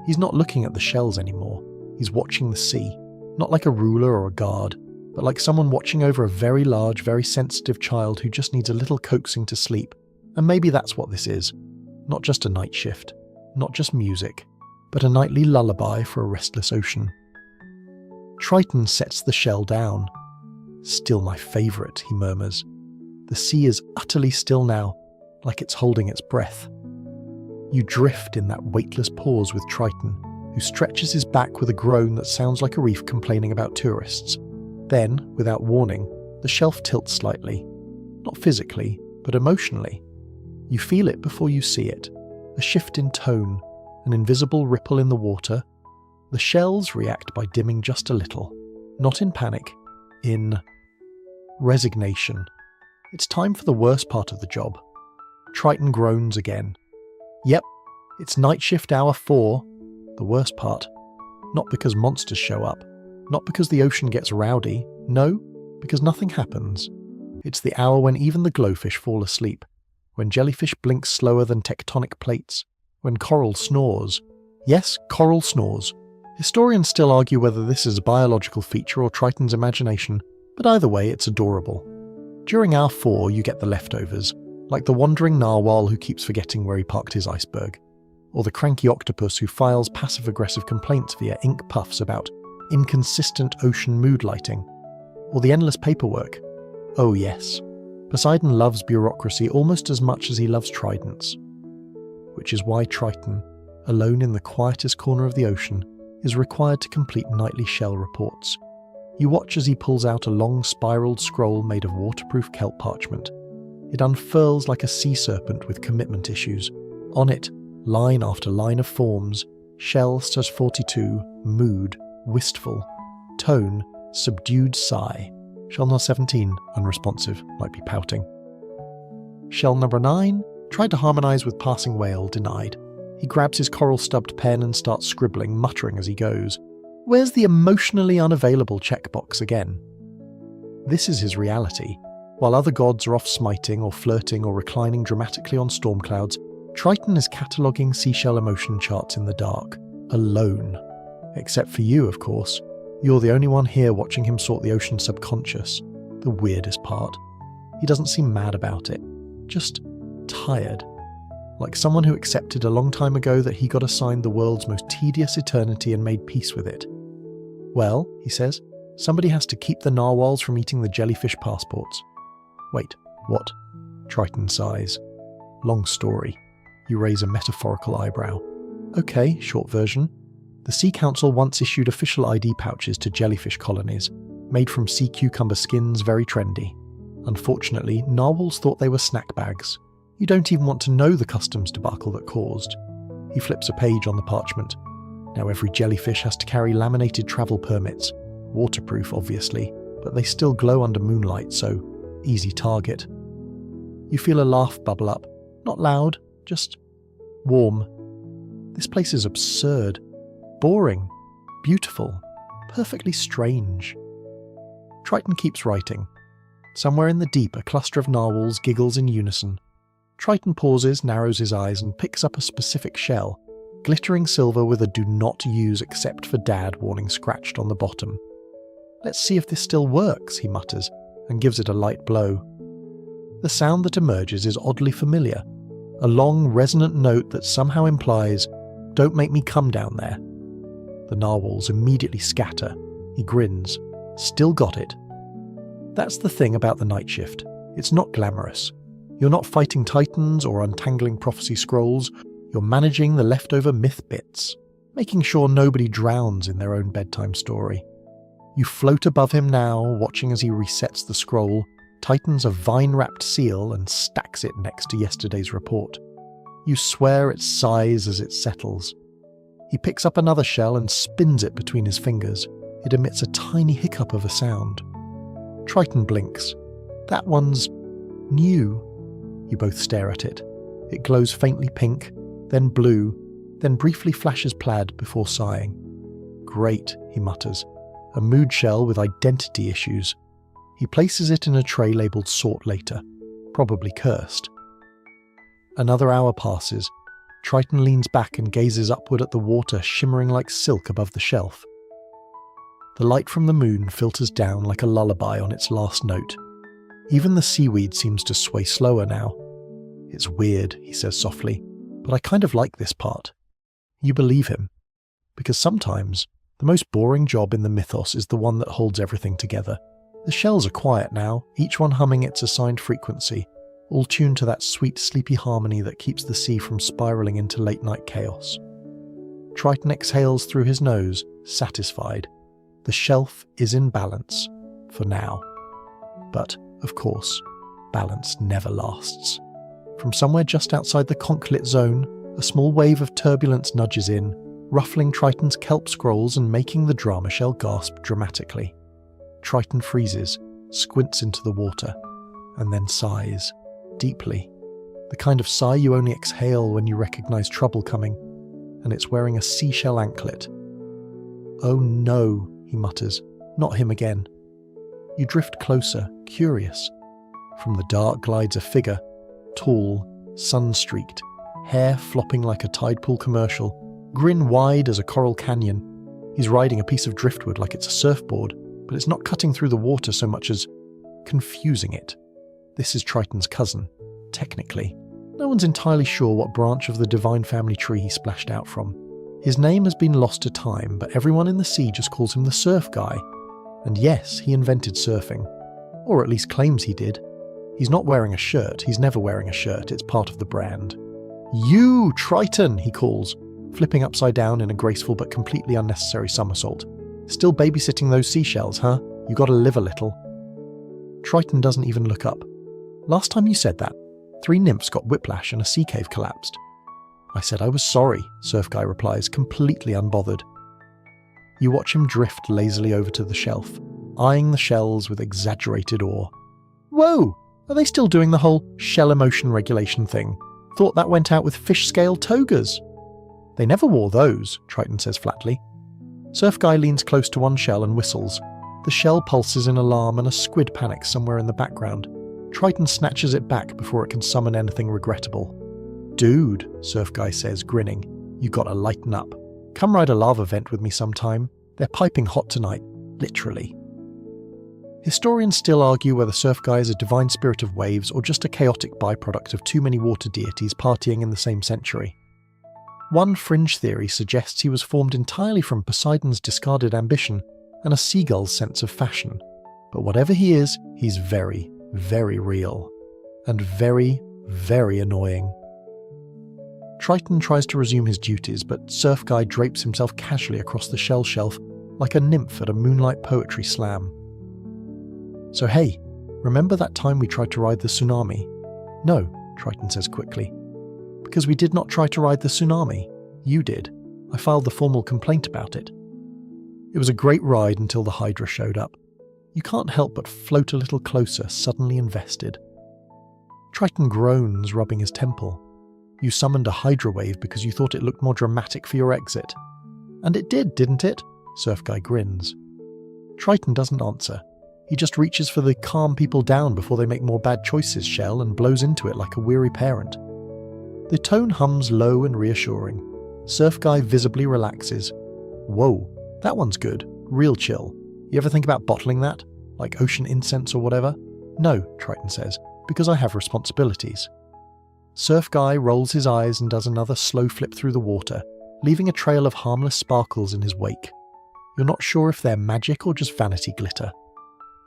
He's not looking at the shells anymore. He's watching the sea, not like a ruler or a guard, but like someone watching over a very large, very sensitive child who just needs a little coaxing to sleep. And maybe that's what this is. Not just a night shift, not just music, but a nightly lullaby for a restless ocean. Triton sets the shell down. "Still my favourite," he murmurs. The sea is utterly still now, like it's holding its breath. You drift in that weightless pause with Triton, who stretches his back with a groan that sounds like a reef complaining about tourists. Then, without warning, the shelf tilts slightly. Not physically, but emotionally. You feel it before you see it. A shift in tone, an invisible ripple in the water. The shells react by dimming just a little. Not in panic, in resignation. It's time for the worst part of the job. Triton groans again. Yep, it's night shift hour 4. The worst part. Not because monsters show up. Not because the ocean gets rowdy. No, because nothing happens. It's the hour when even the glowfish fall asleep. When jellyfish blink slower than tectonic plates. When coral snores. Yes, coral snores. Historians still argue whether this is a biological feature or Triton's imagination, but either way it's adorable. During hour 4 you get the leftovers, like the wandering narwhal who keeps forgetting where he parked his iceberg, or the cranky octopus who files passive-aggressive complaints via ink puffs about inconsistent ocean mood lighting, or the endless paperwork. Oh yes, Poseidon loves bureaucracy almost as much as he loves tridents. Which is why Triton, alone in the quietest corner of the ocean, is required to complete nightly shell reports. You watch as he pulls out a long spiraled scroll made of waterproof kelp parchment. It unfurls like a sea serpent with commitment issues. On it, line after line of forms, shell says 42, mood, wistful, tone, subdued sigh. Shell number 17, unresponsive, might be pouting. Shell number 9, tried to harmonise with passing whale, denied. He grabs his coral-stubbed pen and starts scribbling, muttering as he goes. Where's the emotionally unavailable checkbox again? This is his reality. While other gods are off smiting or flirting or reclining dramatically on storm clouds, Triton is cataloguing seashell emotion charts in the dark, alone. Except for you, of course. You're the only one here watching him sort the ocean's subconscious. The weirdest part. He doesn't seem mad about it. Just tired. Like someone who accepted a long time ago that he got assigned the world's most tedious eternity and made peace with it. Well, he says, somebody has to keep the narwhals from eating the jellyfish passports. Wait, what? Triton sighs. Long story. You raise a metaphorical eyebrow. Okay, short version. The Sea Council once issued official ID pouches to jellyfish colonies, made from sea cucumber skins, very trendy. Unfortunately, narwhals thought they were snack bags. You don't even want to know the customs debacle that caused. He flips a page on the parchment. Now every jellyfish has to carry laminated travel permits. Waterproof, obviously, but they still glow under moonlight, so easy target. You feel a laugh bubble up. Not loud, just warm. This place is absurd. Boring. Beautiful. Perfectly strange. Triton keeps writing. Somewhere in the deep, a cluster of narwhals giggles in unison. Triton pauses, narrows his eyes, and picks up a specific shell, glittering silver with a "do not use except for dad" warning scratched on the bottom. Let's see if this still works, he mutters, and gives it a light blow. The sound that emerges is oddly familiar, a long, resonant note that somehow implies, "Don't make me come down there." The narwhals immediately scatter. He grins. Still got it. That's the thing about the night shift. It's not glamorous. You're not fighting titans or untangling prophecy scrolls. You're managing the leftover myth bits, making sure nobody drowns in their own bedtime story. You float above him now, watching as he resets the scroll, tightens a vine-wrapped seal and stacks it next to yesterday's report. You swear it sighs as it settles. He picks up another shell and spins it between his fingers. It emits a tiny hiccup of a sound. Triton blinks. That one's new. You both stare at it. It glows faintly pink, then blue, then briefly flashes plaid before sighing. Great, he mutters. A mood shell with identity issues. He places it in a tray labelled sought later, probably cursed. Another hour passes. Triton leans back and gazes upward at the water shimmering like silk above the shelf. The light from the moon filters down like a lullaby on its last note. Even the seaweed seems to sway slower now. It's weird, he says softly, but I kind of like this part. You believe him. Because sometimes, the most boring job in the mythos is the one that holds everything together. The shells are quiet now, each one humming its assigned frequency, all tuned to that sweet, sleepy harmony that keeps the sea from spiralling into late-night chaos. Triton exhales through his nose, satisfied. The shelf is in balance, for now. But, of course, balance never lasts. From somewhere just outside the conch-lit zone, a small wave of turbulence nudges in, ruffling Triton's kelp scrolls and making the drama shell gasp dramatically. Triton freezes, squints into the water, and then sighs, deeply. The kind of sigh you only exhale when you recognize trouble coming, and it's wearing a seashell anklet. Oh no, he mutters, not him again. You drift closer, curious. From the dark glides a figure, tall, sun-streaked, hair flopping like a tide pool commercial, grin wide as a coral canyon. He's riding a piece of driftwood like it's a surfboard, but it's not cutting through the water so much as confusing it. This is Triton's cousin, technically. No one's entirely sure what branch of the divine family tree he splashed out from. His name has been lost to time, but everyone in the sea just calls him the surf guy. And yes, he invented surfing. Or at least claims he did. He's not wearing a shirt, he's never wearing a shirt, it's part of the brand. You, Triton, he calls, flipping upside down in a graceful but completely unnecessary somersault. Still babysitting those seashells, huh? You gotta live a little. Triton doesn't even look up. Last time you said that, 3 nymphs got whiplash and a sea cave collapsed. I said I was sorry, Surf Guy replies, completely unbothered. You watch him drift lazily over to the shelf, eyeing the shells with exaggerated awe. Whoa! Are they still doing the whole shell emotion regulation thing? Thought that went out with fish scale togas. They never wore those, Triton says flatly. Surf Guy leans close to one shell and whistles. The shell pulses in alarm and a squid panics somewhere in the background. Triton snatches it back before it can summon anything regrettable. Dude, Surf Guy says, grinning, you gotta lighten up. Come ride a lava vent with me sometime. They're piping hot tonight, literally. Historians still argue whether Surf Guy is a divine spirit of waves or just a chaotic byproduct of too many water deities partying in the same century. One fringe theory suggests he was formed entirely from Poseidon's discarded ambition and a seagull's sense of fashion. But whatever he is, he's very, very real. And very, very annoying. Triton tries to resume his duties, but Surf Guy drapes himself casually across the shell shelf like a nymph at a moonlight poetry slam. So hey, remember that time we tried to ride the tsunami? No, Triton says quickly. Because we did not try to ride the tsunami. You did. I filed the formal complaint about it. It was a great ride until the Hydra showed up. You can't help but float a little closer, suddenly invested. Triton groans, rubbing his temple. You summoned a Hydra wave because you thought it looked more dramatic for your exit. And it did, didn't it? Surf Guy grins. Triton doesn't answer. He just reaches for the calm people down before they make more bad choices shell and blows into it like a weary parent. The tone hums low and reassuring. Surf Guy visibly relaxes. Whoa, that one's good. Real chill. You ever think about bottling that? Like ocean incense or whatever? No, Triton says, because I have responsibilities. Surf Guy rolls his eyes and does another slow flip through the water, leaving a trail of harmless sparkles in his wake. You're not sure if they're magic or just vanity glitter.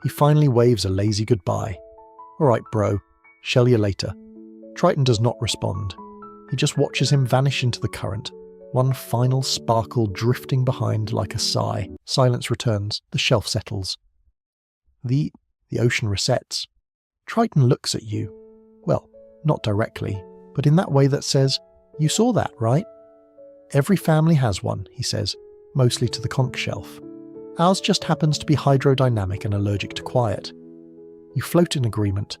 He finally waves a lazy goodbye. Alright bro, shell you later. Triton does not respond. He just watches him vanish into the current, one final sparkle drifting behind like a sigh. Silence returns, the shelf settles. The ocean resets. Triton looks at you. Well, not directly, but in that way that says, "You saw that, right?" "Every family has one," he says, mostly to the conch shelf. "Ours just happens to be hydrodynamic and allergic to quiet." You float in agreement.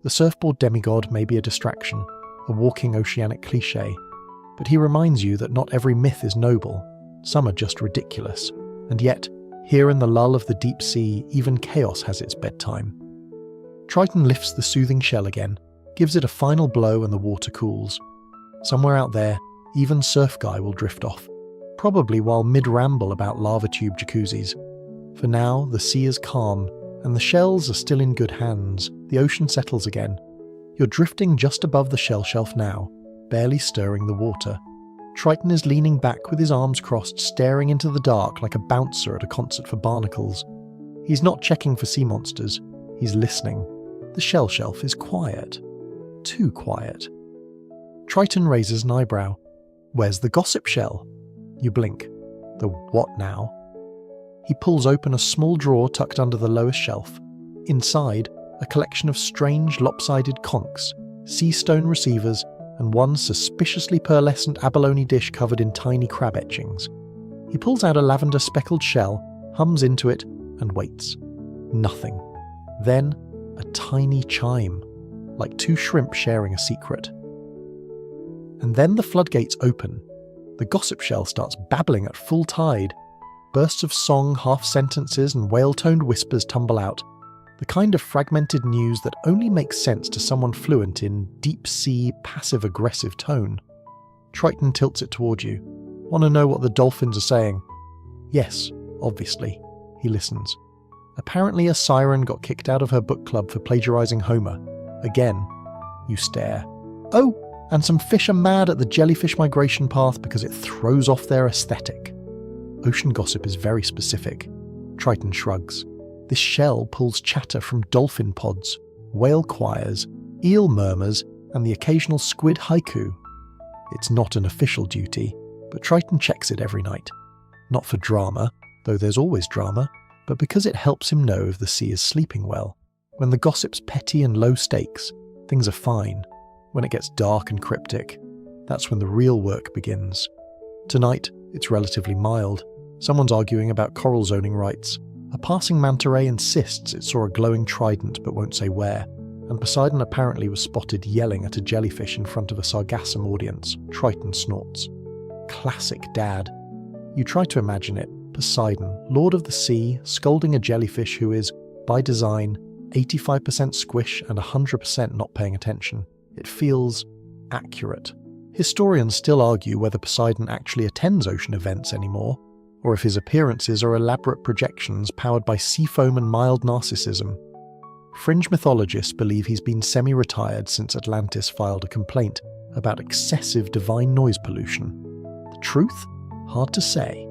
The surfboard demigod may be a distraction, a walking oceanic cliché, but he reminds you that not every myth is noble, some are just ridiculous, and yet, here in the lull of the deep sea, even chaos has its bedtime. Triton lifts the soothing shell again, gives it a final blow, and the water cools. Somewhere out there, even Surf Guy will drift off, probably while mid-ramble about lava-tube jacuzzis. For now, the sea is calm, and the shells are still in good hands. The ocean settles again. You're drifting just above the shell shelf now, barely stirring the water. Triton is leaning back with his arms crossed, staring into the dark like a bouncer at a concert for barnacles. He's not checking for sea monsters, he's listening. The shell shelf is quiet. Too quiet. Triton raises an eyebrow. "Where's the gossip shell?" You blink. The what now? He pulls open a small drawer tucked under the lowest shelf. Inside, a collection of strange, lopsided conchs, sea stone receivers, and one suspiciously pearlescent abalone dish covered in tiny crab etchings. He pulls out a lavender-speckled shell, hums into it, and waits. Nothing. Then, a tiny chime, like two shrimp sharing a secret. And then the floodgates open. The gossip shell starts babbling at full tide. Bursts of song, half-sentences, and whale-toned whispers tumble out. The kind of fragmented news that only makes sense to someone fluent in deep-sea, passive-aggressive tone. Triton tilts it toward you. "Want to know what the dolphins are saying?" "Yes, obviously." He listens. "Apparently a siren got kicked out of her book club for plagiarizing Homer. Again." You stare. "Oh, and some fish are mad at the jellyfish migration path because it throws off their aesthetic." Ocean gossip is very specific. Triton shrugs. This shell pulls chatter from dolphin pods, whale choirs, eel murmurs, and the occasional squid haiku. It's not an official duty, but Triton checks it every night. Not for drama, though there's always drama, but because it helps him know if the sea is sleeping well. When the gossip's petty and low stakes, things are fine. When it gets dark and cryptic, that's when the real work begins. Tonight, it's relatively mild. Someone's arguing about coral zoning rights. A passing manta ray insists it saw a glowing trident but won't say where, and Poseidon apparently was spotted yelling at a jellyfish in front of a sargassum audience. Triton snorts. Classic dad. You try to imagine it. Poseidon, lord of the sea, scolding a jellyfish who is, by design, 85% squish and 100% not paying attention. It feels accurate. Historians still argue whether Poseidon actually attends ocean events anymore, or if his appearances are elaborate projections powered by seafoam and mild narcissism. Fringe mythologists believe he's been semi-retired since Atlantis filed a complaint about excessive divine noise pollution. The truth? Hard to say.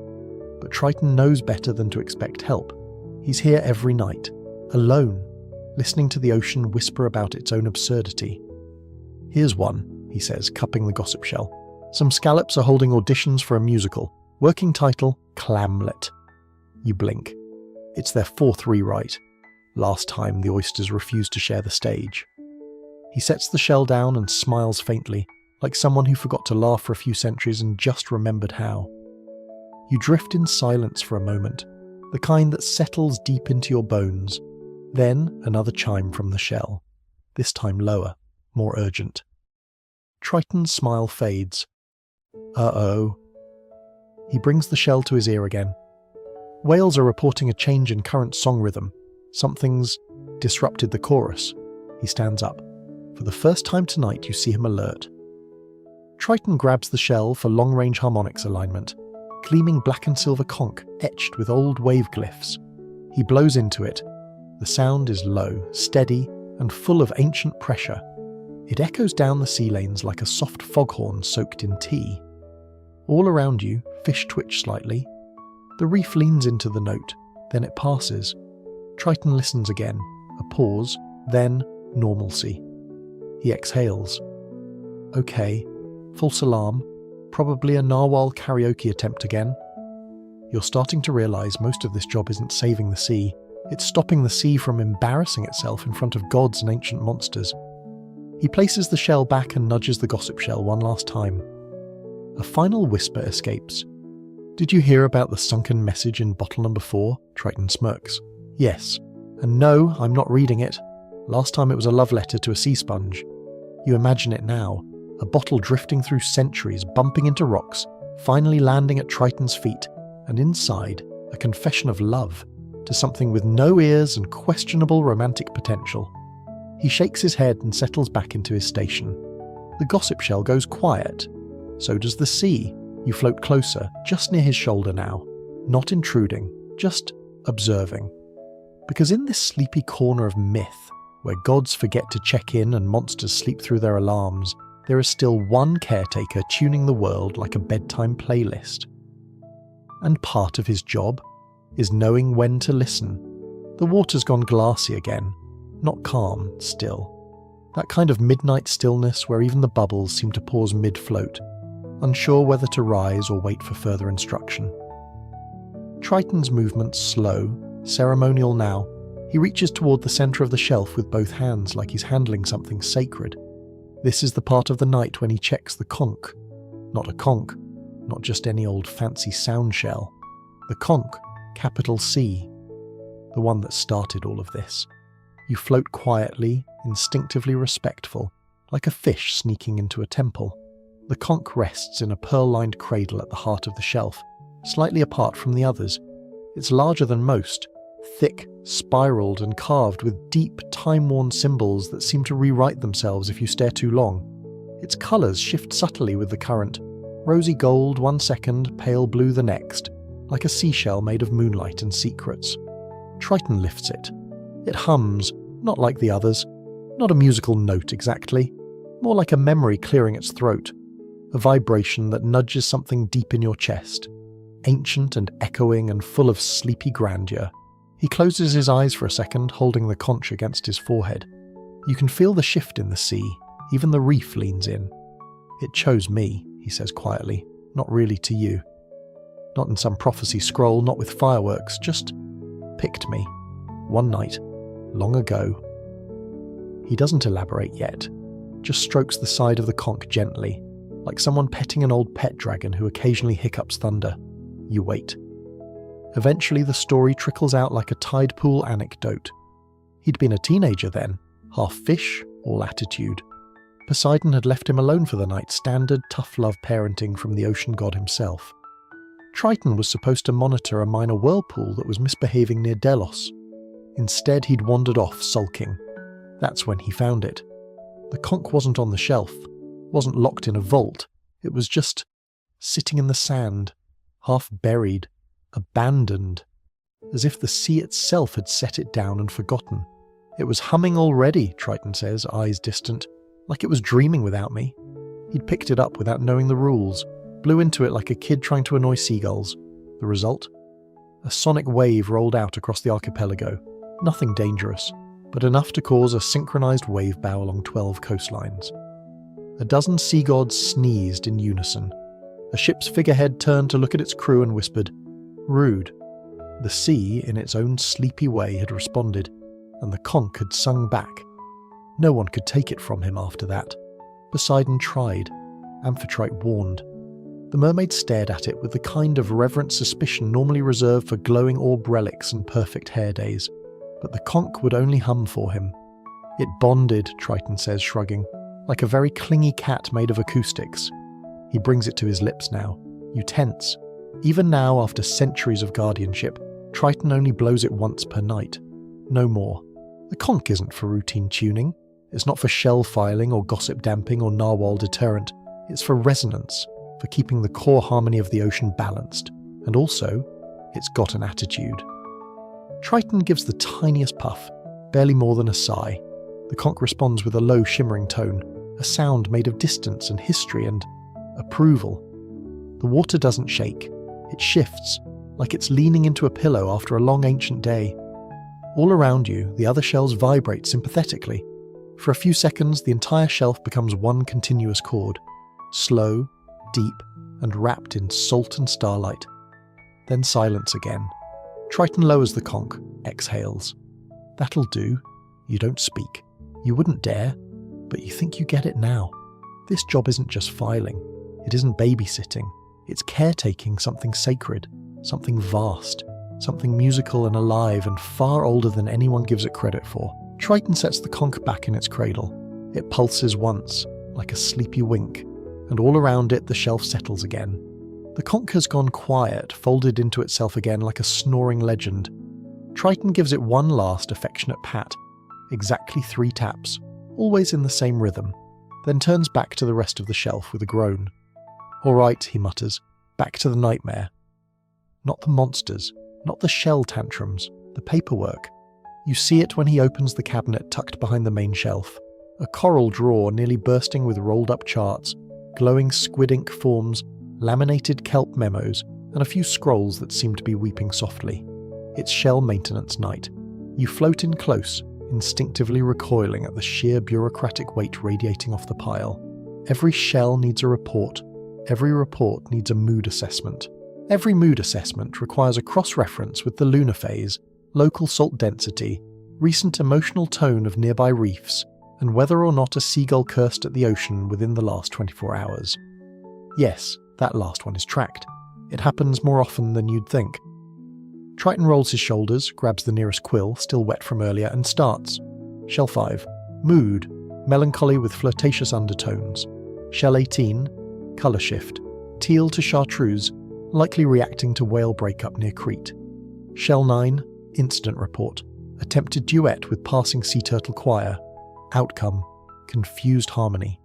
But Triton knows better than to expect help. He's here every night, alone, listening to the ocean whisper about its own absurdity. "Here's one," he says, cupping the gossip shell. "Some scallops are holding auditions for a musical. Working title, Clamlet." You blink. It's their fourth rewrite. Last time the oysters refused to share the stage. He sets the shell down and smiles faintly, like someone who forgot to laugh for a few centuries and just remembered how. You drift in silence for a moment, the kind that settles deep into your bones. Then another chime from the shell, this time lower, more urgent. Triton's smile fades. Uh-oh. He brings the shell to his ear again. Whales are reporting a change in current song rhythm. Something's disrupted the chorus. He stands up. For the first time tonight, you see him alert. Triton grabs the shell for long-range harmonics alignment, gleaming black and silver conch etched with old wave glyphs. He blows into it. The sound is low, steady, and full of ancient pressure. It echoes down the sea lanes like a soft foghorn soaked in tea. All around you, fish twitch slightly. The reef leans into the note, then it passes. Triton listens again, a pause, then normalcy. He exhales. Okay, false alarm, probably a narwhal karaoke attempt again. You're starting to realise most of this job isn't saving the sea, It's stopping the sea from embarrassing itself in front of gods and ancient monsters. He places the shell back and nudges the gossip shell one last time. A final whisper escapes. "Did you hear about the sunken message in bottle number 4? Triton smirks. "Yes. And no, I'm not reading it. Last time it was a love letter to a sea sponge. You imagine it now. A bottle drifting through centuries, bumping into rocks, finally landing at Triton's feet, and inside, a confession of love to something with no ears and questionable romantic potential." He shakes his head and settles back into his station. The gossip shell goes quiet. So does the sea. You float closer, just near his shoulder now. Not intruding, just observing. Because in this sleepy corner of myth, where gods forget to check in and monsters sleep through their alarms, there is still one caretaker tuning the world like a bedtime playlist. And part of his job is knowing when to listen. The water's gone glassy again, not calm, still. That kind of midnight stillness where even the bubbles seem to pause mid-float, unsure whether to rise or wait for further instruction. Triton's movements slow, ceremonial now. He reaches toward the centre of the shelf with both hands like he's handling something sacred. This is the part of the night when he checks the conch. Not a conch, not just any old fancy sound shell. The conch, capital C. The one that started all of this. You float quietly, instinctively respectful, like a fish sneaking into a temple. The conch rests in a pearl-lined cradle at the heart of the shelf, slightly apart from the others. It's larger than most, thick, spiraled and carved with deep, time-worn symbols that seem to rewrite themselves if you stare too long. Its colours shift subtly with the current, rosy gold one second, pale blue the next, like a seashell made of moonlight and secrets. Triton lifts it. It hums, not like the others, not a musical note exactly, more like a memory clearing its throat, a vibration that nudges something deep in your chest, ancient and echoing and full of sleepy grandeur. He closes his eyes for a second, holding the conch against his forehead. You can feel the shift in the sea, even the reef leans in. "It chose me," he says quietly, "not really to you. Not in some prophecy scroll, not with fireworks, just picked me. One night, long ago." He doesn't elaborate yet, just strokes the side of the conch gently, like someone petting an old pet dragon who occasionally hiccups thunder. You wait. Eventually the story trickles out like a tide pool anecdote. He'd been a teenager then, half fish, all attitude. Poseidon had left him alone for the night, standard tough love parenting from the ocean god himself. Triton was supposed to monitor a minor whirlpool that was misbehaving near Delos. Instead he'd wandered off sulking. That's when he found it. The conch wasn't on the shelf, wasn't locked in a vault, it was just sitting in the sand, half buried, abandoned, as if the sea itself had set it down and forgotten. It was humming already, Triton says, eyes distant, like it was dreaming without me. He'd picked it up without knowing the rules, blew into it like a kid trying to annoy seagulls. The result? A sonic wave rolled out across the archipelago. Nothing dangerous, but enough to cause a synchronized wave bow along 12 coastlines. A dozen sea gods sneezed in unison. A ship's figurehead turned to look at its crew and whispered, "Rude." The sea, in its own sleepy way, had responded, and the conch had sung back. No one could take it from him after that. Poseidon tried. Amphitrite warned. The mermaid stared at it with the kind of reverent suspicion normally reserved for glowing orb relics and perfect hair days. But the conch would only hum for him. It bonded, Triton says, shrugging, like a very clingy cat made of acoustics. He brings it to his lips now. You tense. Even now, after centuries of guardianship, Triton only blows it once per night. No more. The conch isn't for routine tuning. It's not for shell filing or gossip damping or narwhal deterrent. It's for resonance, for keeping the core harmony of the ocean balanced. And also, it's got an attitude. Triton gives the tiniest puff, barely more than a sigh. The conch responds with a low shimmering tone, a sound made of distance and history and approval. The water doesn't shake. It shifts, like it's leaning into a pillow after a long ancient day. All around you, the other shells vibrate sympathetically. For a few seconds, the entire shelf becomes one continuous chord, slow, deep, and wrapped in salt and starlight. Then silence again. Triton lowers the conch, exhales. That'll do. You don't speak. You wouldn't dare, but you think you get it now. This job isn't just filing. It isn't babysitting. It's caretaking something sacred, something vast, something musical and alive and far older than anyone gives it credit for. Triton sets the conch back in its cradle. It pulses once, like a sleepy wink, and all around it the shelf settles again. The conch has gone quiet, folded into itself again like a snoring legend. Triton gives it one last affectionate pat, exactly 3 taps, always in the same rhythm, then turns back to the rest of the shelf with a groan. All right, he mutters, back to the nightmare. Not the monsters, not the shell tantrums, the paperwork. You see it when he opens the cabinet tucked behind the main shelf. A coral drawer nearly bursting with rolled-up charts, glowing squid ink forms, laminated kelp memos, and a few scrolls that seem to be weeping softly. It's shell maintenance night. You float in close, instinctively recoiling at the sheer bureaucratic weight radiating off the pile. Every shell needs a report. Every report needs a mood assessment. Every mood assessment requires a cross-reference with the lunar phase, local salt density, recent emotional tone of nearby reefs, and whether or not a seagull cursed at the ocean within the last 24 hours. Yes, that last one is tracked. It happens more often than you'd think. Triton rolls his shoulders, grabs the nearest quill, still wet from earlier, and starts. Shell 5. Mood. Melancholy with flirtatious undertones. Shell 18. Colour shift. Teal to chartreuse, likely reacting to whale breakup near Crete. Shell 9. Incident report. Attempted duet with passing sea turtle choir. Outcome. Confused harmony.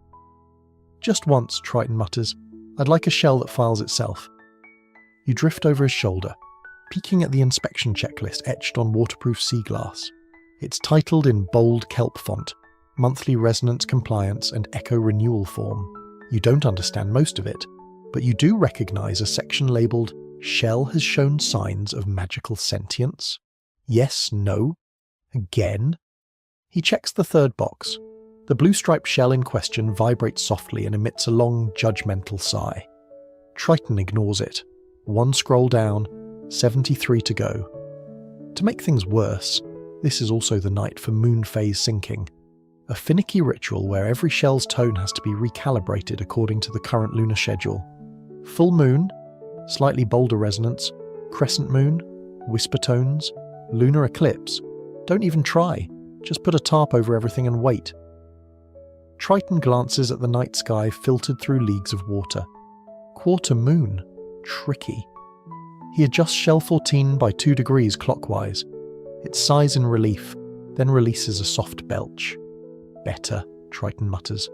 Just once, Triton mutters. I'd like a shell that files itself. You drift over his shoulder, peeking at the inspection checklist etched on waterproof sea glass. It's titled in bold kelp font, monthly resonance compliance and echo renewal form. You don't understand most of it, but you do recognise a section labelled Shell has shown signs of magical sentience. Yes, no? Again? He checks the third box. The blue-striped shell in question vibrates softly and emits a long, judgmental sigh. Triton ignores it. 1 scroll down, 73 to go. To make things worse, this is also the night for moon phase syncing, a finicky ritual where every shell's tone has to be recalibrated according to the current lunar schedule. Full moon, slightly bolder resonance, crescent moon, whisper tones, lunar eclipse. Don't even try, just put a tarp over everything and wait. Triton glances at the night sky filtered through leagues of water. Quarter moon. Tricky. He adjusts shell 14 by 2 degrees clockwise. It sighs in relief, then releases a soft belch. Better, Triton mutters.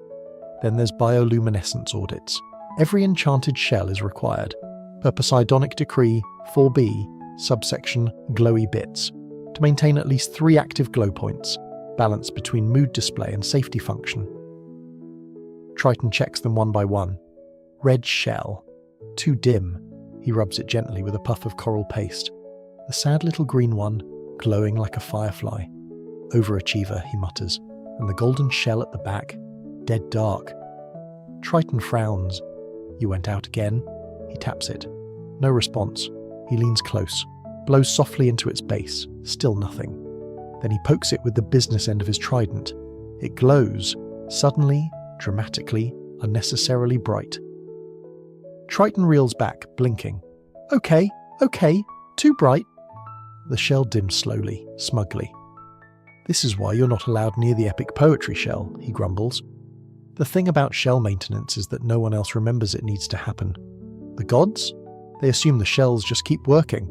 Then there's bioluminescence audits. Every enchanted shell is required. Per Poseidonic Decree 4b, subsection glowy bits, to maintain at least 3 active glow points, balanced between mood display and safety function. Triton checks them one by one. Red shell. Too dim. He rubs it gently with a puff of coral paste. The sad little green one, glowing like a firefly. Overachiever, he mutters, and the golden shell at the back, dead dark. Triton frowns. You went out again? He taps it. No response. He leans close, blows softly into its base, still nothing. Then he pokes it with the business end of his trident. It glows, suddenly, dramatically, unnecessarily bright. Triton reels back, blinking. Okay, too bright. The shell dims slowly, smugly. This is why you're not allowed near the epic poetry shell, he grumbles. The thing about shell maintenance is that no one else remembers it needs to happen. The gods? They assume the shells just keep working.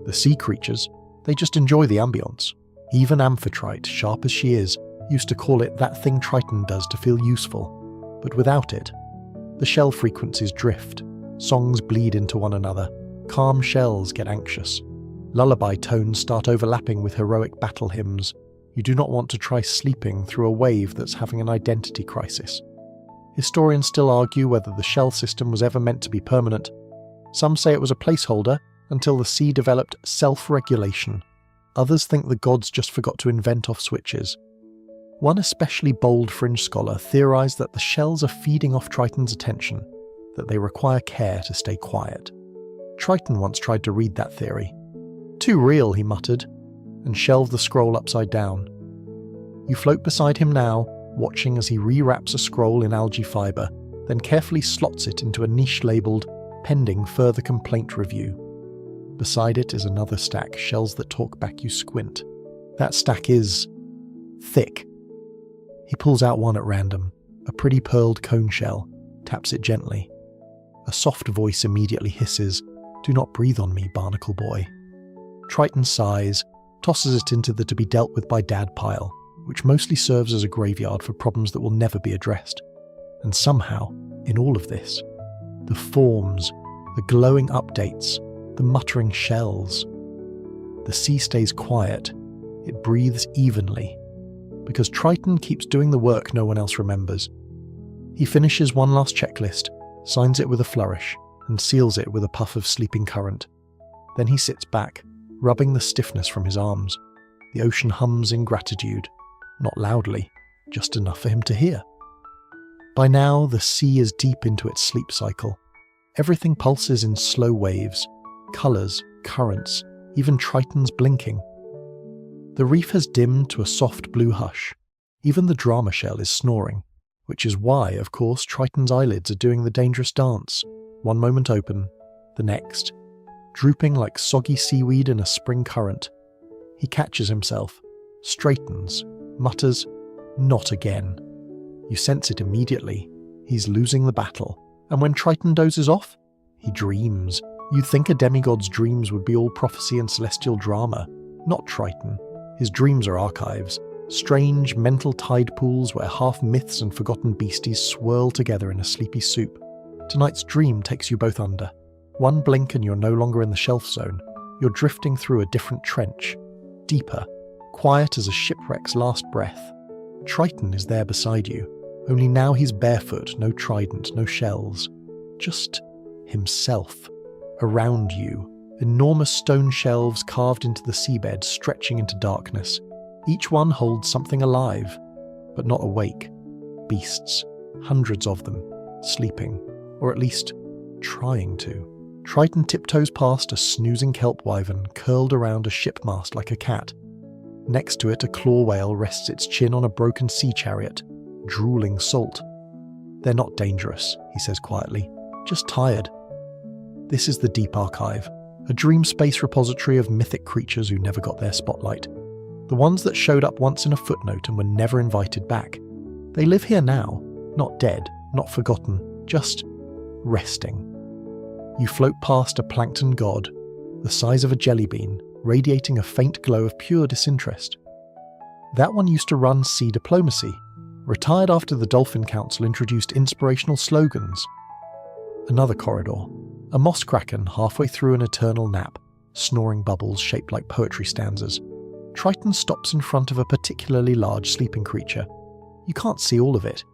The sea creatures? They just enjoy the ambiance. Even Amphitrite, sharp as she is, used to call it that thing Triton does to feel useful. But without it, the shell frequencies drift. Songs bleed into one another. Calm shells get anxious. Lullaby tones start overlapping with heroic battle hymns. You do not want to try sleeping through a wave that's having an identity crisis. Historians still argue whether the shell system was ever meant to be permanent. Some say it was a placeholder until the sea developed self-regulation. Others think the gods just forgot to invent off switches. One especially bold fringe scholar theorized that the shells are feeding off Triton's attention, that they require care to stay quiet. Triton once tried to read that theory. Too real, he muttered, and shelved the scroll upside down. You float beside him now, watching as he rewraps a scroll in algae fibre, then carefully slots it into a niche labelled "Pending Further Complaint Review." Beside it is another stack, shells that talk back you squint. That stack is thick. He pulls out one at random, a pretty pearled cone shell, taps it gently. A soft voice immediately hisses, "Do not breathe on me, barnacle boy." Triton sighs, tosses it into the to-be-dealt-with-by-dad pile, which mostly serves as a graveyard for problems that will never be addressed. And somehow, in all of this, the forms, the glowing updates, the muttering shells, the sea stays quiet, it breathes evenly, because Triton keeps doing the work no one else remembers. He finishes one last checklist, signs it with a flourish, and seals it with a puff of sleeping current. Then he sits back, rubbing the stiffness from his arms. The ocean hums in gratitude, not loudly, just enough for him to hear. By now, the sea is deep into its sleep cycle. Everything pulses in slow waves, colours, currents, even Triton's blinking. The reef has dimmed to a soft blue hush. Even the drama shell is snoring, which is why, of course, Triton's eyelids are doing the dangerous dance, one moment open, the next, drooping like soggy seaweed in a spring current. He catches himself, straightens, mutters, "Not again." You sense it immediately. He's losing the battle. And when Triton dozes off, he dreams. You'd think a demigod's dreams would be all prophecy and celestial drama. Not Triton. His dreams are archives. Strange, mental tide pools where half myths and forgotten beasties swirl together in a sleepy soup. Tonight's dream takes you both under. One blink and you're no longer in the shelf zone. You're drifting through a different trench. Deeper. Quiet as a shipwreck's last breath. Triton is there beside you. Only now he's barefoot, no trident, no shells. Just himself. Around you, enormous stone shelves carved into the seabed stretching into darkness. Each one holds something alive, but not awake. Beasts, hundreds of them, sleeping, or at least trying to. Triton tiptoes past a snoozing kelp wyvern curled around a shipmast like a cat. Next to it, a claw whale rests its chin on a broken sea chariot, drooling salt. "They're not dangerous," he says quietly, "just tired." This is the Deep Archive, a dream space repository of mythic creatures who never got their spotlight. The ones that showed up once in a footnote and were never invited back. They live here now, not dead, not forgotten, just resting. You float past a plankton god, the size of a jelly bean, radiating a faint glow of pure disinterest. That one used to run sea diplomacy, retired after the Dolphin Council introduced inspirational slogans. Another corridor, a moss kraken halfway through an eternal nap, snoring bubbles shaped like poetry stanzas. Triton stops in front of a particularly large sleeping creature. You can't see all of it,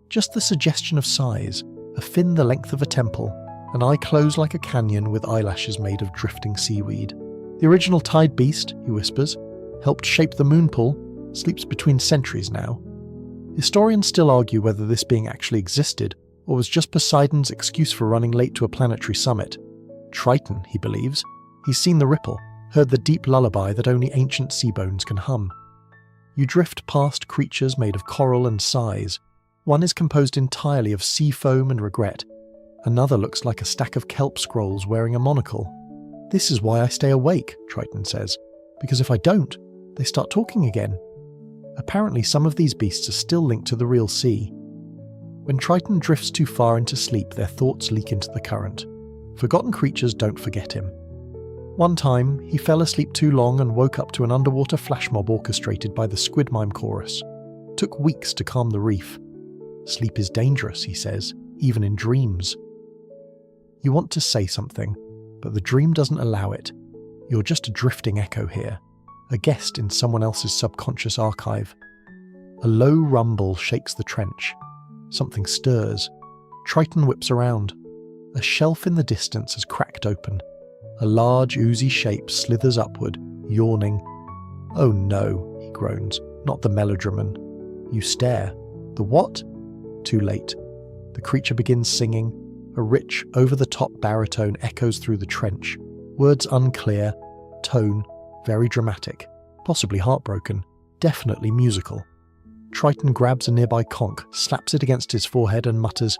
just the suggestion of size, a fin the length of a temple, an eye closed like a canyon with eyelashes made of drifting seaweed. The original tide beast, he whispers, helped shape the moon pool, sleeps between centuries now. Historians still argue whether this being actually existed, or was just Poseidon's excuse for running late to a planetary summit. Triton, he believes. He's seen the ripple, heard the deep lullaby that only ancient sea bones can hum. You drift past creatures made of coral and sighs. One is composed entirely of sea foam and regret. Another looks like a stack of kelp scrolls wearing a monocle. "This is why I stay awake," Triton says, "because if I don't, they start talking again." Apparently some of these beasts are still linked to the real sea. When Triton drifts too far into sleep, their thoughts leak into the current. Forgotten creatures don't forget him. One time, he fell asleep too long and woke up to an underwater flash mob orchestrated by the squid mime chorus. Took weeks to calm the reef. Sleep is dangerous, he says, even in dreams. You want to say something, but the dream doesn't allow it. You're just a drifting echo here, a guest in someone else's subconscious archive. A low rumble shakes the trench. Something stirs. Triton whips around. A shelf in the distance has cracked open. A large, oozy shape slithers upward, yawning. "Oh no," he groans, "not the melodraman." You stare. The what? Too late. The creature begins singing. A rich, over-the-top baritone echoes through the trench. Words unclear, tone, very dramatic, possibly heartbroken, definitely musical. Triton grabs a nearby conch, slaps it against his forehead and mutters,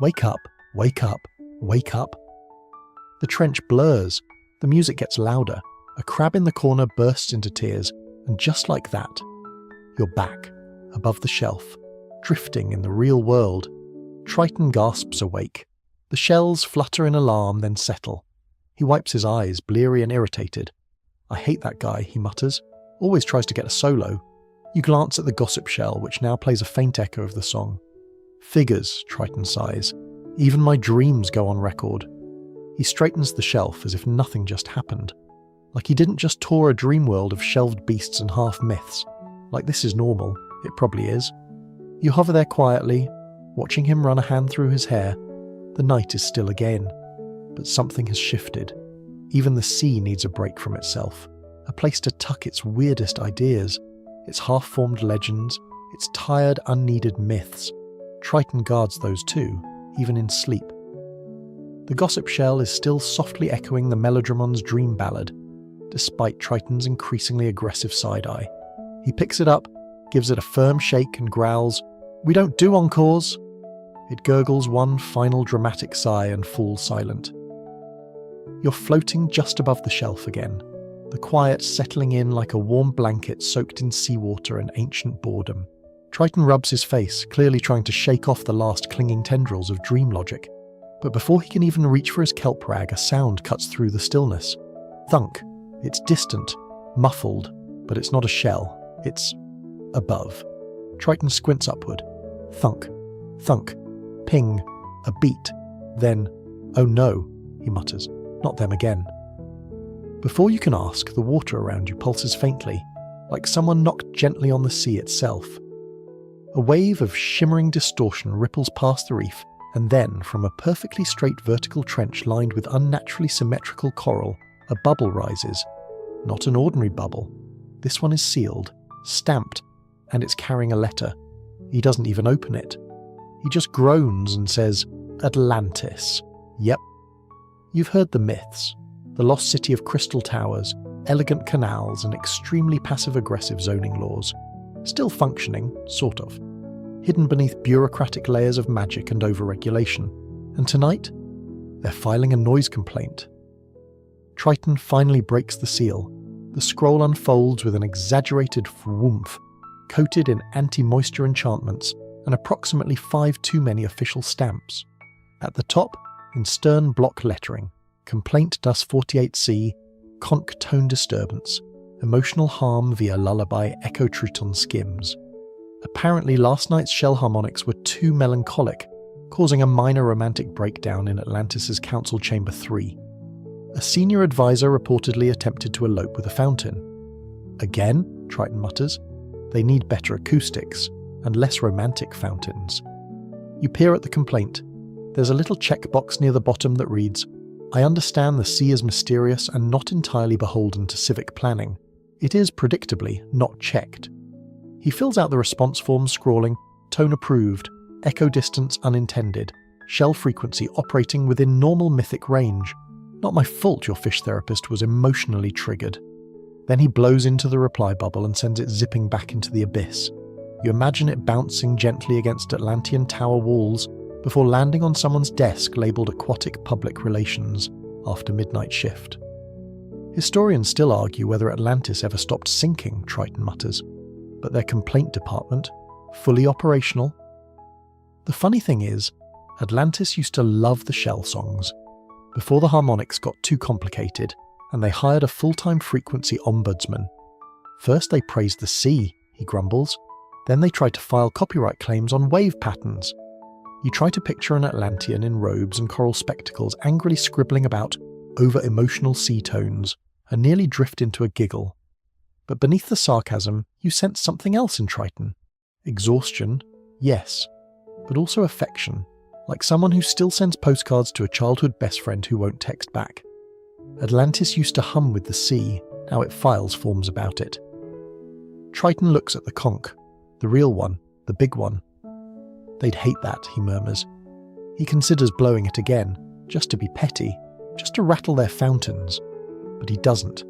"Wake up, wake up, wake up." The trench blurs, the music gets louder, a crab in the corner bursts into tears, and just like that, you're back, above the shelf, drifting in the real world. Triton gasps awake. The shells flutter in alarm, then settle. He wipes his eyes, bleary and irritated. "I hate that guy," he mutters. "Always tries to get a solo." You glance at the gossip shell, which now plays a faint echo of the song. "Figures," Triton sighs. "Even my dreams go on record." He straightens the shelf as if nothing just happened. Like he didn't just tour a dream world of shelved beasts and half-myths. Like this is normal. It probably is. You hover there quietly, watching him run a hand through his hair. The night is still again. But something has shifted. Even the sea needs a break from itself. A place to tuck its weirdest ideas. Its half-formed legends. Its tired, unneeded myths. Triton guards those too, even in sleep. The gossip shell is still softly echoing the Melodramon's dream ballad, despite Triton's increasingly aggressive side-eye. He picks it up, gives it a firm shake and growls, "We don't do encores!" It gurgles one final dramatic sigh and falls silent. You're floating just above the shelf again, the quiet settling in like a warm blanket soaked in seawater and ancient boredom. Triton rubs his face, clearly trying to shake off the last clinging tendrils of dream logic. But before he can even reach for his kelp rag, a sound cuts through the stillness. Thunk. It's distant, muffled, but it's not a shell. It's above. Triton squints upward. Thunk. Thunk. Ping. A beat. Then, "Oh no," he mutters. "Not them again." Before you can ask, the water around you pulses faintly, like someone knocked gently on the sea itself. A wave of shimmering distortion ripples past the reef, and then, from a perfectly straight vertical trench lined with unnaturally symmetrical coral, a bubble rises. Not an ordinary bubble. This one is sealed, stamped, and it's carrying a letter. He doesn't even open it. He just groans and says, "Atlantis." Yep. You've heard the myths. The lost city of crystal towers, elegant canals, and extremely passive-aggressive zoning laws. Still functioning, sort of. Hidden beneath bureaucratic layers of magic and overregulation. And tonight, they're filing a noise complaint. Triton finally breaks the seal. The scroll unfolds with an exaggerated whoomph, coated in anti-moisture enchantments and approximately 5 too many official stamps. At the top, in stern block lettering, Complaint Dus 48C, Conch Tone Disturbance, Emotional Harm via Lullaby Echo Triton Skims. Apparently last night's shell harmonics were too melancholic, causing a minor romantic breakdown in Atlantis' Council Chamber 3. A senior advisor reportedly attempted to elope with a fountain. Again, Triton mutters, they need better acoustics, and less romantic fountains. You peer at the complaint. There's a little checkbox near the bottom that reads, "I understand the sea is mysterious and not entirely beholden to civic planning. It is, predictably, not checked." He fills out the response form scrawling, "Tone approved, echo distance unintended, shell frequency operating within normal mythic range. Not my fault your fish therapist was emotionally triggered." Then he blows into the reply bubble and sends it zipping back into the abyss. You imagine it bouncing gently against Atlantean tower walls before landing on someone's desk labelled Aquatic Public Relations after midnight shift. Historians still argue whether Atlantis ever stopped sinking, Triton mutters, but their complaint department, fully operational. The funny thing is, Atlantis used to love the shell songs, before the harmonics got too complicated and they hired a full-time frequency ombudsman. First they praised the sea, he grumbles, then they tried to file copyright claims on wave patterns. You try to picture an Atlantean in robes and coral spectacles angrily scribbling about over-emotional sea tones and nearly drift into a giggle. But beneath the sarcasm, you sense something else in Triton. Exhaustion, yes, but also affection, like someone who still sends postcards to a childhood best friend who won't text back. Atlantis used to hum with the sea, now it files forms about it. Triton looks at the conch, the real one, the big one. They'd hate that, he murmurs. He considers blowing it again, just to be petty, just to rattle their fountains. But he doesn't.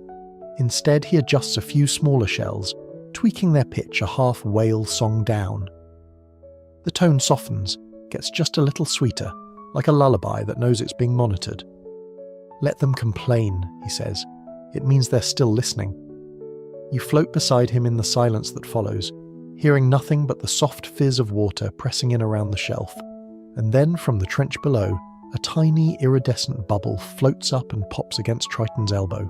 Instead, he adjusts a few smaller shells, tweaking their pitch a half whale song down. The tone softens, gets just a little sweeter, like a lullaby that knows it's being monitored. "Let them complain," he says. "It means they're still listening." You float beside him in the silence that follows, hearing nothing but the soft fizz of water pressing in around the shelf. And then, from the trench below, a tiny iridescent bubble floats up and pops against Triton's elbow.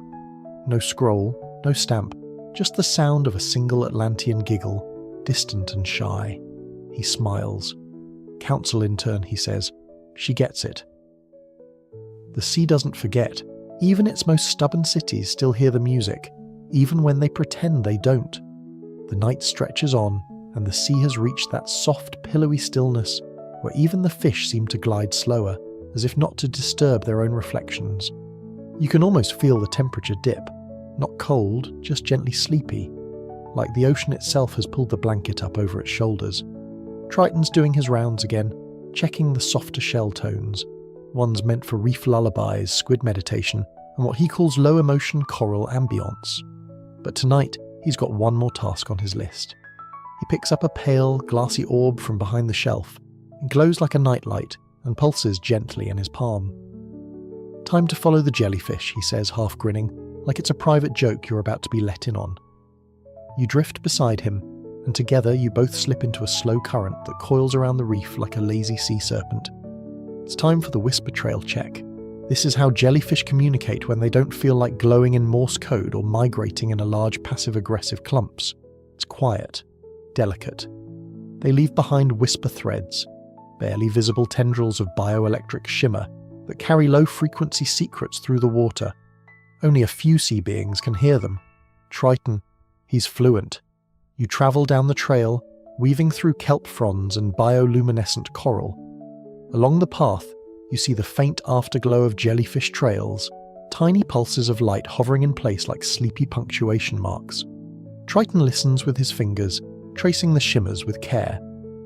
No scroll, no stamp, just the sound of a single Atlantean giggle, distant and shy. He smiles. "Council intern," he says. "She gets it." The sea doesn't forget. Even its most stubborn cities still hear the music, even when they pretend they don't. The night stretches on, and the sea has reached that soft, pillowy stillness where even the fish seem to glide slower, as if not to disturb their own reflections. You can almost feel the temperature dip. Not cold, just gently sleepy, like the ocean itself has pulled the blanket up over its shoulders. Triton's doing his rounds again, checking the softer shell tones, ones meant for reef lullabies, squid meditation, and what he calls low-emotion coral ambiance. But tonight, he's got one more task on his list. He picks up a pale, glassy orb from behind the shelf. It glows like a nightlight and pulses gently in his palm. "Time to follow the jellyfish," he says, half grinning, like it's a private joke you're about to be let in on. You drift beside him, and together you both slip into a slow current that coils around the reef like a lazy sea serpent. It's time for the whisper trail check. This is how jellyfish communicate when they don't feel like glowing in Morse code or migrating in a large passive-aggressive clumps. It's quiet, delicate. They leave behind whisper threads, barely visible tendrils of bioelectric shimmer that carry low-frequency secrets through the water. Only a few sea beings can hear them. Triton, he's fluent. You travel down the trail, weaving through kelp fronds and bioluminescent coral. Along the path, you see the faint afterglow of jellyfish trails, tiny pulses of light hovering in place like sleepy punctuation marks. Triton listens with his fingers, tracing the shimmers with care.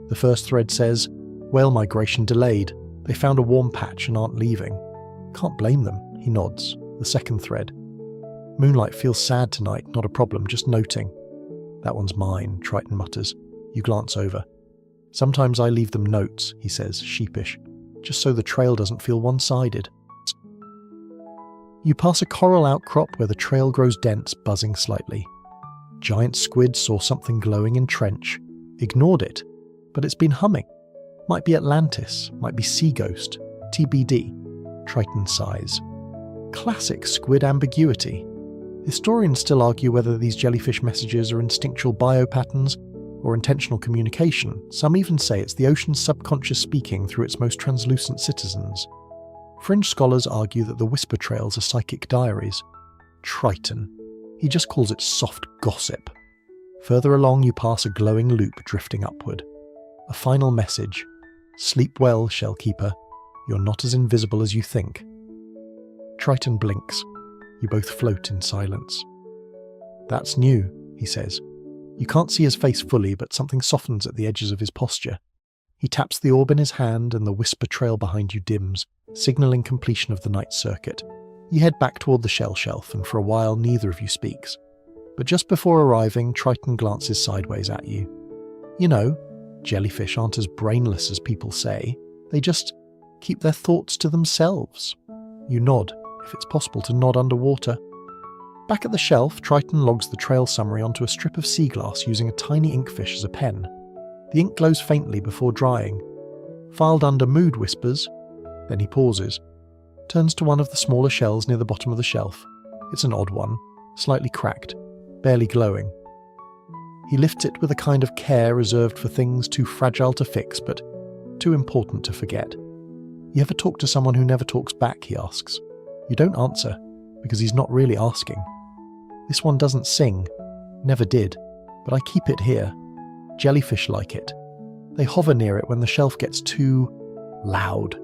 The first thread says, "Whale migration delayed. They found a warm patch and aren't leaving." "Can't blame them," he nods. The second thread, "Moonlight feels sad tonight, not a problem, just noting." "That one's mine," Triton mutters. You glance over. "Sometimes I leave them notes," he says, sheepish, "just so the trail doesn't feel one-sided." You pass a coral outcrop where the trail grows dense, buzzing slightly. Giant squid saw something glowing in trench, ignored it, but it's been humming. Might be Atlantis, might be sea ghost, TBD. Triton sighs. Classic squid ambiguity. Historians still argue whether these jellyfish messages are instinctual biopatterns or intentional communication. Some even say it's the ocean's subconscious speaking through its most translucent citizens. Fringe scholars argue that the whisper trails are psychic diaries. Triton. He just calls it soft gossip. Further along you pass a glowing loop drifting upward. A final message. "Sleep well, Shellkeeper. You're not as invisible as you think." Triton blinks. You both float in silence. "That's new," he says. You can't see his face fully, but something softens at the edges of his posture. He taps the orb in his hand and the whisper trail behind you dims, signalling completion of the night circuit. You head back toward the shell shelf, and for a while neither of you speaks. But just before arriving, Triton glances sideways at you. You know, jellyfish aren't as brainless as people say. They just keep their thoughts to themselves. You nod, if it's possible to nod underwater. Back at the shelf, Triton logs the trail summary onto a strip of sea glass using a tiny inkfish as a pen. The ink glows faintly before drying. Filed under mood whispers, then he pauses, turns to one of the smaller shells near the bottom of the shelf. It's an odd one, slightly cracked, barely glowing. He lifts it with a kind of care reserved for things too fragile to fix, but too important to forget. You ever talk to someone who never talks back, he asks. You don't answer, because he's not really asking. This one doesn't sing, never did, but I keep it here. Jellyfish like it. They hover near it when the shelf gets too loud.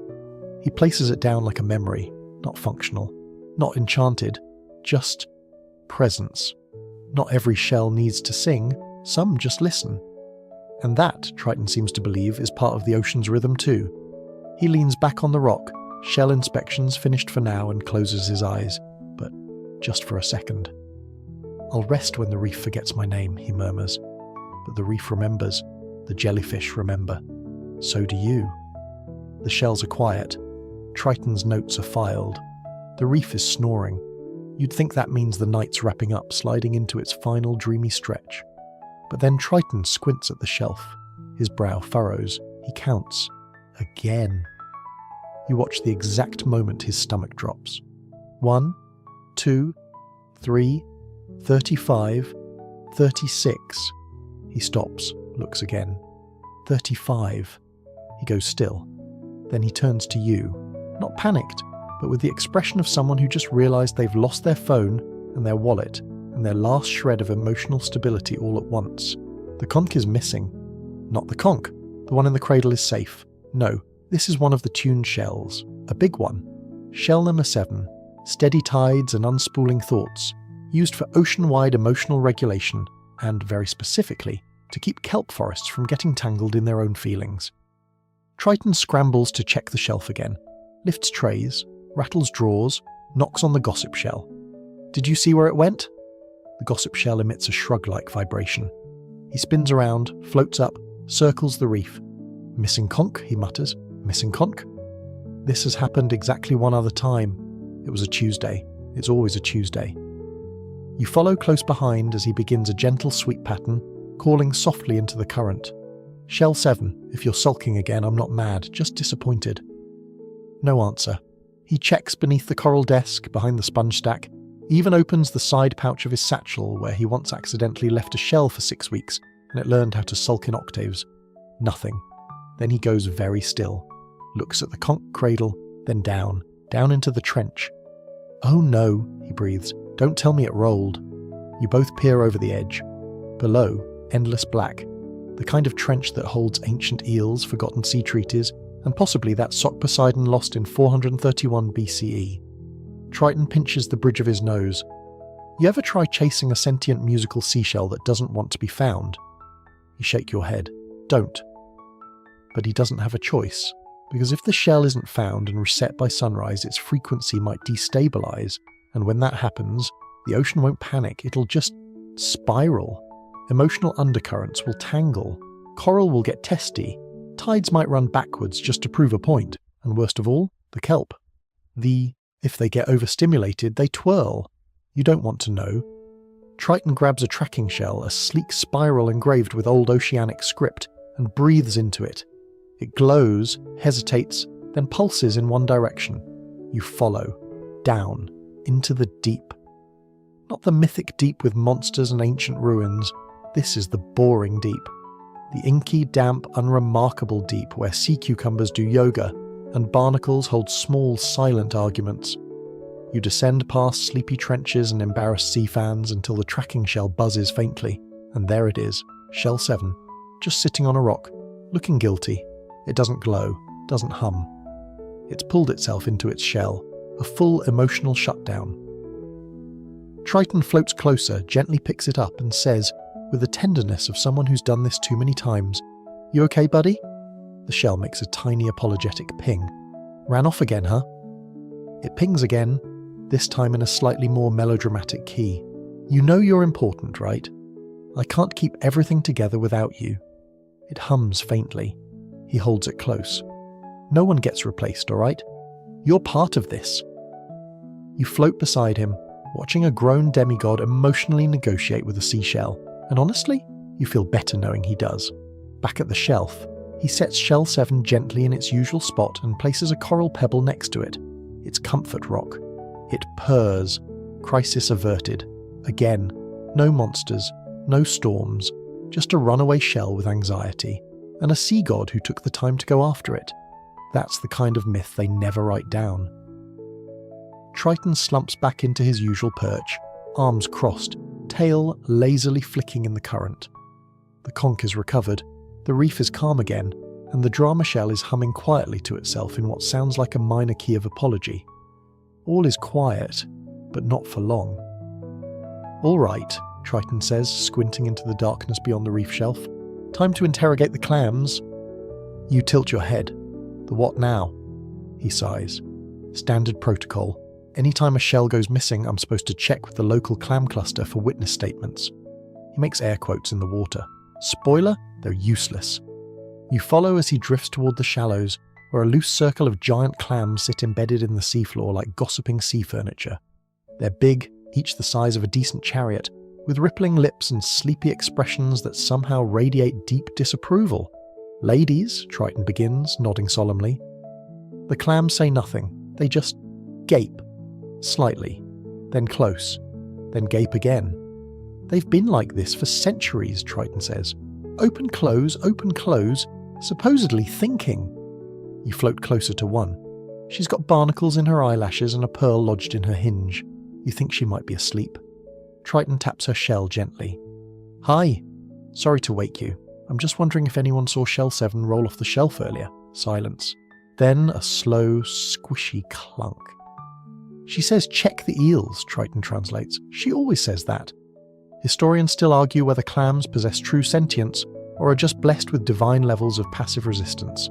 He places it down like a memory, not functional, not enchanted, just presence. Not every shell needs to sing, some just listen. And that, Triton seems to believe, is part of the ocean's rhythm too. He leans back on the rock, shell inspections finished for now, and closes his eyes, but just for a second. "I'll rest when the reef forgets my name," he murmurs. But the reef remembers. The jellyfish remember. So do you. The shells are quiet. Triton's notes are filed. The reef is snoring. You'd think that means the night's wrapping up, sliding into its final dreamy stretch. But then Triton squints at the shelf. His brow furrows. He counts. Again. You watch the exact moment his stomach drops. 1, 2, 3, 35, 36. He stops, looks again. 35. He goes still. Then he turns to you, not panicked, but with the expression of someone who just realised they've lost their phone and their wallet and their last shred of emotional stability all at once. The conch is missing. Not the conch. The one in the cradle is safe. No, this is one of the tuned shells. A big one. Shell number 7. Steady tides and unspooling thoughts. Used for ocean-wide emotional regulation and, very specifically, to keep kelp forests from getting tangled in their own feelings. Triton scrambles to check the shelf again, lifts trays, rattles drawers, knocks on the gossip shell. Did you see where it went? The gossip shell emits a shrug-like vibration. He spins around, floats up, circles the reef. Missing conch, he mutters. Missing conch? This has happened exactly one other time. It was a Tuesday. It's always a Tuesday. You follow close behind as he begins a gentle sweep pattern, calling softly into the current. Shell 7, if you're sulking again, I'm not mad, just disappointed. No answer. He checks beneath the coral desk, behind the sponge stack, even opens the side pouch of his satchel where he once accidentally left a shell for 6 weeks and it learned how to sulk in octaves. Nothing. Then he goes very still, looks at the conch cradle, then down into the trench. "Oh no," he breathes, "don't tell me it rolled." You both peer over the edge. Below, endless black, the kind of trench that holds ancient eels, forgotten sea treaties, and possibly that sock Poseidon lost in 431 BCE. Triton pinches the bridge of his nose. You ever try chasing a sentient musical seashell that doesn't want to be found? You shake your head. Don't. But he doesn't have a choice, because if the shell isn't found and reset by sunrise, its frequency might destabilize, and when that happens, the ocean won't panic, it'll just spiral. Emotional undercurrents will tangle, coral will get testy, tides might run backwards just to prove a point, and worst of all, the kelp. If they get overstimulated, they twirl. You don't want to know. Triton grabs a tracking shell, a sleek spiral engraved with old oceanic script, and breathes into it. It glows, hesitates, then pulses in one direction. You follow, down, into the deep. Not the mythic deep with monsters and ancient ruins. This is the boring deep. The inky, damp, unremarkable deep where sea cucumbers do yoga and barnacles hold small, silent arguments. You descend past sleepy trenches and embarrassed sea fans until the tracking shell buzzes faintly, and there it is, shell 7, just sitting on a rock, looking guilty. It doesn't glow, doesn't hum. It's pulled itself into its shell, a full emotional shutdown. Triton floats closer, gently picks it up and says, with the tenderness of someone who's done this too many times, "You okay, buddy?" The shell makes a tiny apologetic ping. "Ran off again, huh?" It pings again, this time in a slightly more melodramatic key. "You know you're important, right? I can't keep everything together without you." It hums faintly. He holds it close. "No one gets replaced, all right? You're part of this." You float beside him, watching a grown demigod emotionally negotiate with a seashell, and honestly, you feel better knowing he does. Back at the shelf, he sets shell 7 gently in its usual spot and places a coral pebble next to it. Its comfort rock. It purrs. Crisis averted. Again, no monsters, no storms, just a runaway shell with anxiety, and a sea god who took the time to go after it. That's the kind of myth they never write down. Triton slumps back into his usual perch, arms crossed, tail lazily flicking in the current. The conch is recovered, the reef is calm again, and the drama shell is humming quietly to itself in what sounds like a minor key of apology. All is quiet, but not for long. "All right," Triton says, squinting into the darkness beyond the reef shelf. "Time to interrogate the clams." You tilt your head. "The what now?" He sighs. "Standard protocol. Anytime a shell goes missing, I'm supposed to check with the local clam cluster for witness statements. He makes air quotes in the water. Spoiler, they're useless. You follow as he drifts toward the shallows, where a loose circle of giant clams sit embedded in the seafloor like gossiping sea furniture. They're big, each the size of a decent chariot, with rippling lips and sleepy expressions that somehow radiate deep disapproval. "Ladies," Triton begins, nodding solemnly. The clams say nothing. They just gape. Slightly. Then close. Then gape again. "They've been like this for centuries," Triton says. Open, close, supposedly thinking." You float closer to one. She's got barnacles in her eyelashes and a pearl lodged in her hinge. You think she might be asleep. Triton taps her shell gently. "Hi. Sorry to wake you. I'm just wondering if anyone saw Shell 7 roll off the shelf earlier." Silence. Then a slow, squishy clunk. "She says check the eels," Triton translates. "She always says that." Historians still argue whether clams possess true sentience or are just blessed with divine levels of passive resistance.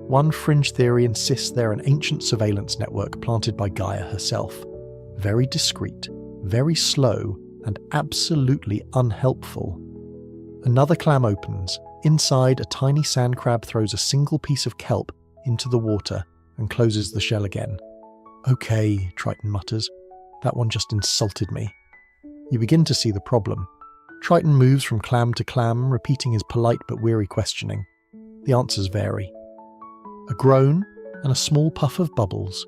One fringe theory insists they're an ancient surveillance network planted by Gaia herself. Very discreet, very slow, and absolutely unhelpful. Another clam opens. Inside, a tiny sand crab throws a single piece of kelp into the water and closes the shell again. "Okay," Triton mutters. "That one just insulted me." You begin to see the problem. Triton moves from clam to clam, repeating his polite but weary questioning. The answers vary. A groan and a small puff of bubbles.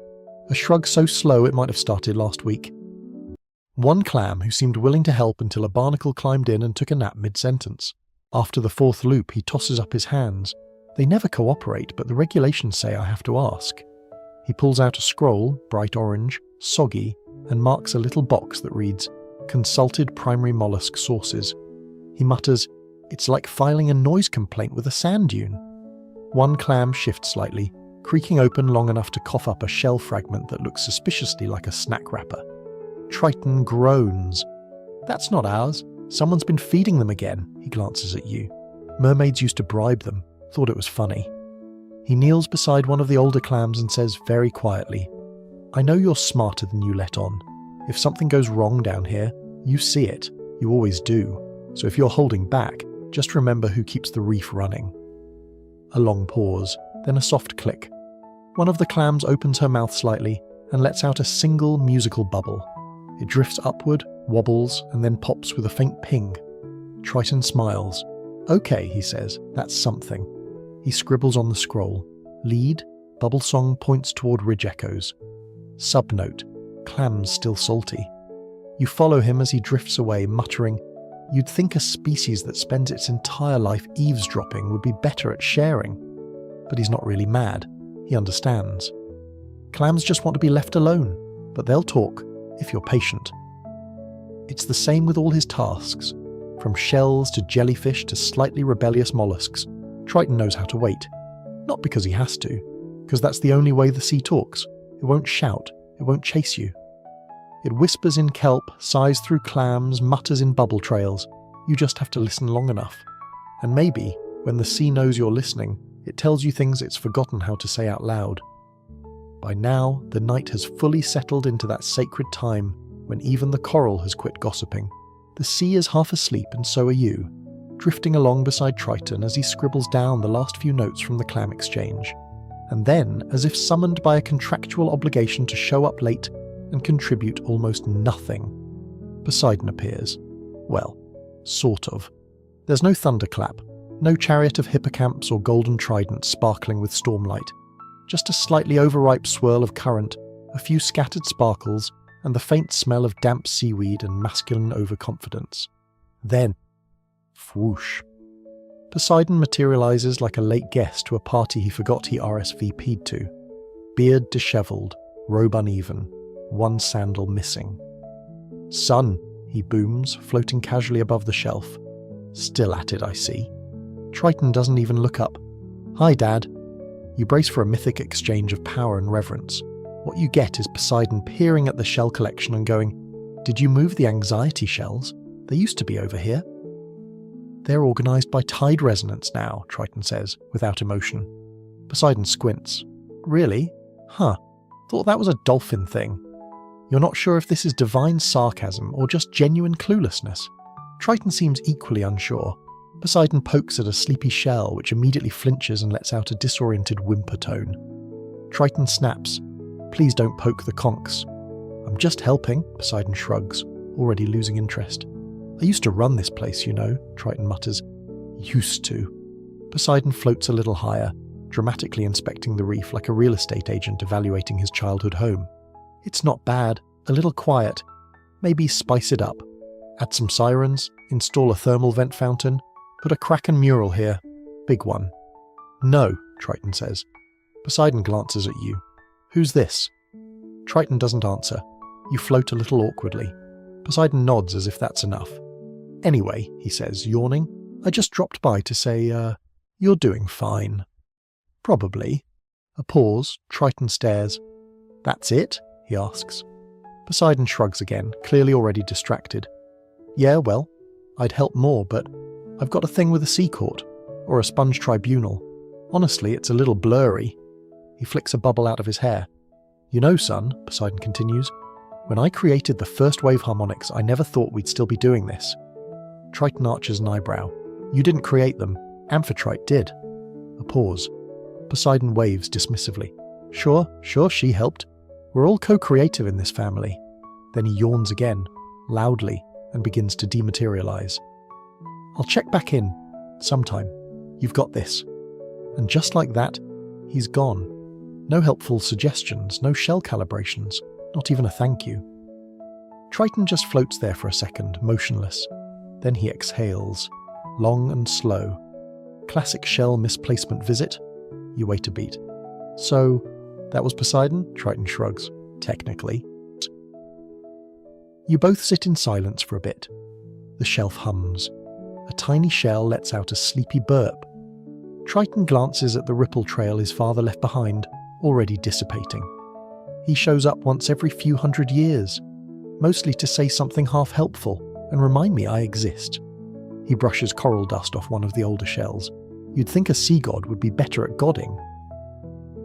A shrug so slow it might have started last week. One clam who seemed willing to help until a barnacle climbed in and took a nap mid-sentence. After the fourth loop, he tosses up his hands. They never cooperate, but the regulations say I have to ask. He pulls out a scroll, bright orange, soggy, and marks a little box that reads, "Consulted primary mollusk sources." He mutters, "It's like filing a noise complaint with a sand dune." One clam shifts slightly, creaking open long enough to cough up a shell fragment that looks suspiciously like a snack wrapper. Triton groans. "That's not ours. Someone's been feeding them again." He glances at you. "Mermaids used to bribe them. Thought it was funny." He kneels beside one of the older clams and says very quietly, "I know you're smarter than you let on. If something goes wrong down here, you see it. You always do. So if you're holding back, just remember who keeps the reef running." A long pause, then a soft click. One of the clams opens her mouth slightly and lets out a single musical bubble. It drifts upward, wobbles, and then pops with a faint ping. Triton smiles. "Okay," he says, "that's something." He scribbles on the scroll. Lead, bubble song points toward ridge echoes. Subnote, clams still salty. You follow him as he drifts away, muttering, "You'd think a species that spends its entire life eavesdropping would be better at sharing." But he's not really mad. He understands. Clams just want to be left alone, but they'll talk, if you're patient. It's the same with all his tasks. From shells to jellyfish to slightly rebellious mollusks, Triton knows how to wait. Not because he has to, because that's the only way the sea talks. It won't shout, it won't chase you. It whispers in kelp, sighs through clams, mutters in bubble trails. You just have to listen long enough. And maybe, when the sea knows you're listening, it tells you things it's forgotten how to say out loud. By now, the night has fully settled into that sacred time when even the coral has quit gossiping. The sea is half asleep and so are you, drifting along beside Triton as he scribbles down the last few notes from the clam exchange. And then, as if summoned by a contractual obligation to show up late and contribute almost nothing, Poseidon appears. Well, sort of. There's no thunderclap, no chariot of hippocamps or golden trident sparkling with stormlight. Just a slightly overripe swirl of current, a few scattered sparkles, and the faint smell of damp seaweed and masculine overconfidence. Then, whoosh. Poseidon materializes like a late guest to a party he forgot he RSVP'd to. Beard dishevelled, robe uneven, one sandal missing. "Sun," he booms, floating casually above the shelf. Still at it, I see. Triton doesn't even look up. "Hi, Dad." You brace for a mythic exchange of power and reverence. What you get is Poseidon peering at the shell collection and going, "Did you move the anxiety shells? They used to be over here." "They're organised by tide resonance now," Triton says, without emotion. Poseidon squints. "Really? Huh. Thought that was a dolphin thing." You're not sure if this is divine sarcasm or just genuine cluelessness. Triton seems equally unsure. Poseidon pokes at a sleepy shell, which immediately flinches and lets out a disoriented whimper tone. Triton snaps. Please don't poke the conchs. I'm just helping, Poseidon shrugs, already losing interest. I used to run this place, you know, Triton mutters. Used to. Poseidon floats a little higher, dramatically inspecting the reef like a real estate agent evaluating his childhood home. It's not bad, a little quiet. Maybe spice it up. Add some sirens, install a thermal vent fountain, put a Kraken mural here. Big one. No, Triton says. Poseidon glances at you. Who's this? Triton doesn't answer. You float a little awkwardly. Poseidon nods as if that's enough. Anyway, he says, yawning, I just dropped by to say, you're doing fine. Probably. A pause, Triton stares. That's it? He asks. Poseidon shrugs again, clearly already distracted. Yeah, well, I'd help more, but I've got a thing with a sea court, or a sponge tribunal. Honestly, it's a little blurry. He flicks a bubble out of his hair. You know, son, Poseidon continues, when I created the first wave harmonics, I never thought we'd still be doing this. Triton arches an eyebrow. You didn't create them. Amphitrite did. A pause. Poseidon waves dismissively. Sure, she helped. We're all co-creative in this family. Then he yawns again, loudly, and begins to dematerialize. I'll check back in, sometime. You've got this. And just like that, he's gone. No helpful suggestions, no shell calibrations, not even a thank you. Triton just floats there for a second, motionless. Then he exhales, long and slow. Classic shell misplacement visit. You wait a beat. So, that was Poseidon? Triton shrugs. Technically. You both sit in silence for a bit. The shelf hums. A tiny shell lets out a sleepy burp. Triton glances at the ripple trail his father left behind, already dissipating. He shows up once every few hundred years, mostly to say something half helpful and remind me I exist. He brushes coral dust off one of the older shells. You'd think a sea god would be better at godding.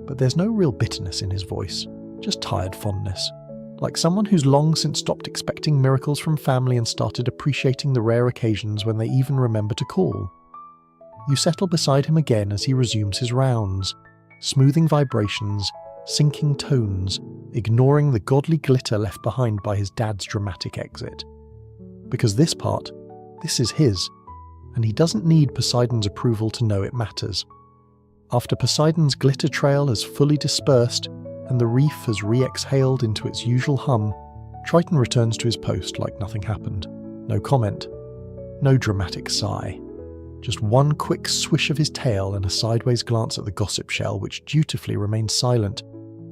But there's no real bitterness in his voice, just tired fondness, like someone who's long since stopped expecting miracles from family and started appreciating the rare occasions when they even remember to call. You settle beside him again as he resumes his rounds, smoothing vibrations, sinking tones, ignoring the godly glitter left behind by his dad's dramatic exit. Because this is his, and he doesn't need Poseidon's approval to know it matters. After Poseidon's glitter trail has fully dispersed and the reef has re-exhaled into its usual hum, Triton returns to his post like nothing happened. No comment. No dramatic sigh. Just one quick swish of his tail and a sideways glance at the gossip shell, which dutifully remains silent,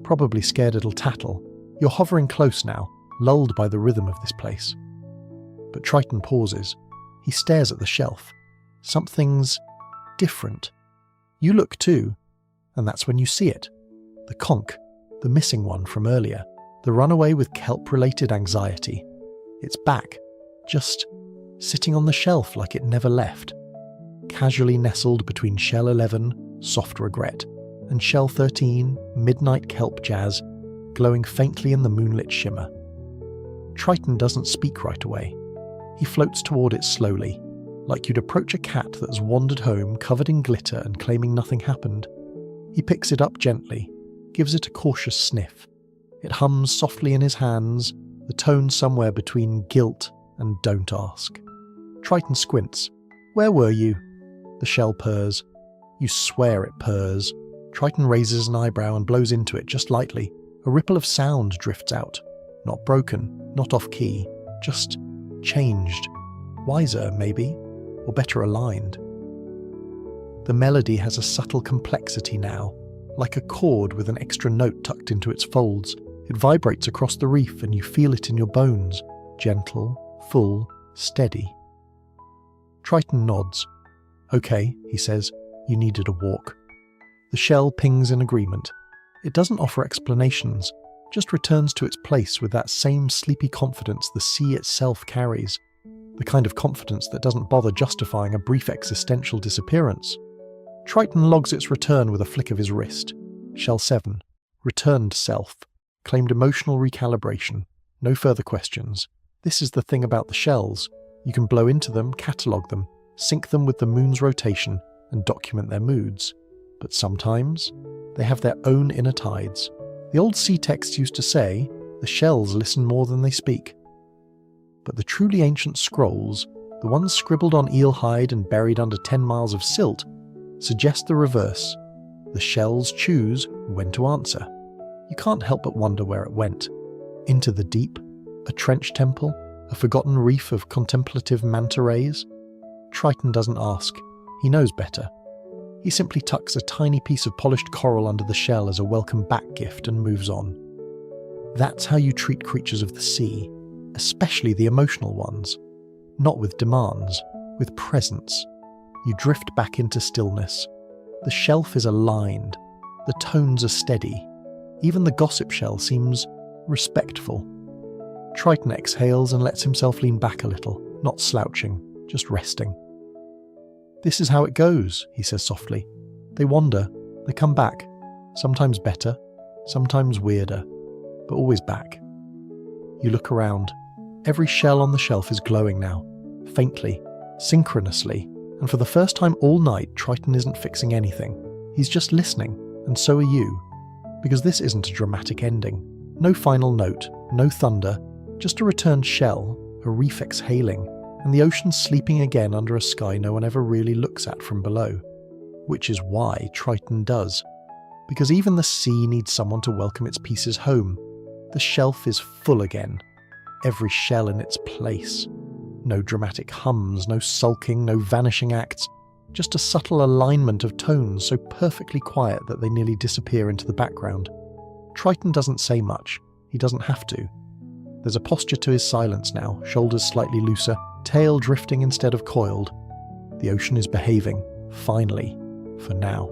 probably scared it'll tattle. You're hovering close now, lulled by the rhythm of this place. But Triton pauses. He stares at the shelf. Something's different. You look too, and that's when you see it. The conch, the missing one from earlier, the runaway with kelp-related anxiety. It's back, just sitting on the shelf like it never left. Casually nestled between shell 11, soft regret, and shell 13, midnight kelp jazz, glowing faintly in the moonlit shimmer. Triton doesn't speak right away. He floats toward it slowly, like you'd approach a cat that has wandered home covered in glitter and claiming nothing happened. He picks it up gently, gives it a cautious sniff. It hums softly in his hands, the tone somewhere between guilt and don't ask. Triton squints. Where were you? The shell purrs. You swear it purrs. Triton raises an eyebrow and blows into it just lightly. A ripple of sound drifts out. Not broken, not off-key, just changed. Wiser, maybe, or better aligned. The melody has a subtle complexity now, like a chord with an extra note tucked into its folds. It vibrates across the reef and you feel it in your bones, gentle, full, steady. Triton nods. Okay, he says, you needed a walk. The shell pings in agreement. It doesn't offer explanations, just returns to its place with that same sleepy confidence the sea itself carries, the kind of confidence that doesn't bother justifying a brief existential disappearance. Triton logs its return with a flick of his wrist. Shell 7. Returned self. Claimed emotional recalibration. No further questions. This is the thing about the shells. You can blow into them, catalogue them, sync them with the moon's rotation, and document their moods. But sometimes, they have their own inner tides. The old sea texts used to say, the shells listen more than they speak. But the truly ancient scrolls, the ones scribbled on eel hide and buried under 10 miles of silt, suggest the reverse. The shells choose when to answer. You can't help but wonder where it went. Into the deep? A trench temple? A forgotten reef of contemplative manta rays? Triton doesn't ask. He knows better. He simply tucks a tiny piece of polished coral under the shell as a welcome back gift and moves on. That's how you treat creatures of the sea, especially the emotional ones. Not with demands, with presence. You drift back into stillness. The shelf is aligned. The tones are steady. Even the gossip shell seems respectful. Triton exhales and lets himself lean back a little, not slouching, just resting. This is how it goes, he says softly. They wander, they come back, sometimes better, sometimes weirder, but always back. You look around. Every shell on the shelf is glowing now, faintly, synchronously, and for the first time all night, Triton isn't fixing anything. He's just listening, and so are you. Because this isn't a dramatic ending. No final note, no thunder, just a returned shell, a reef exhaling, and the ocean sleeping again under a sky no one ever really looks at from below. Which is why Triton does. Because even the sea needs someone to welcome its pieces home. The shelf is full again. Every shell in its place. No dramatic hums, no sulking, no vanishing acts. Just a subtle alignment of tones so perfectly quiet that they nearly disappear into the background. Triton doesn't say much. He doesn't have to. There's a posture to his silence now, shoulders slightly looser, tail drifting instead of coiled. The ocean is behaving, finally, for now.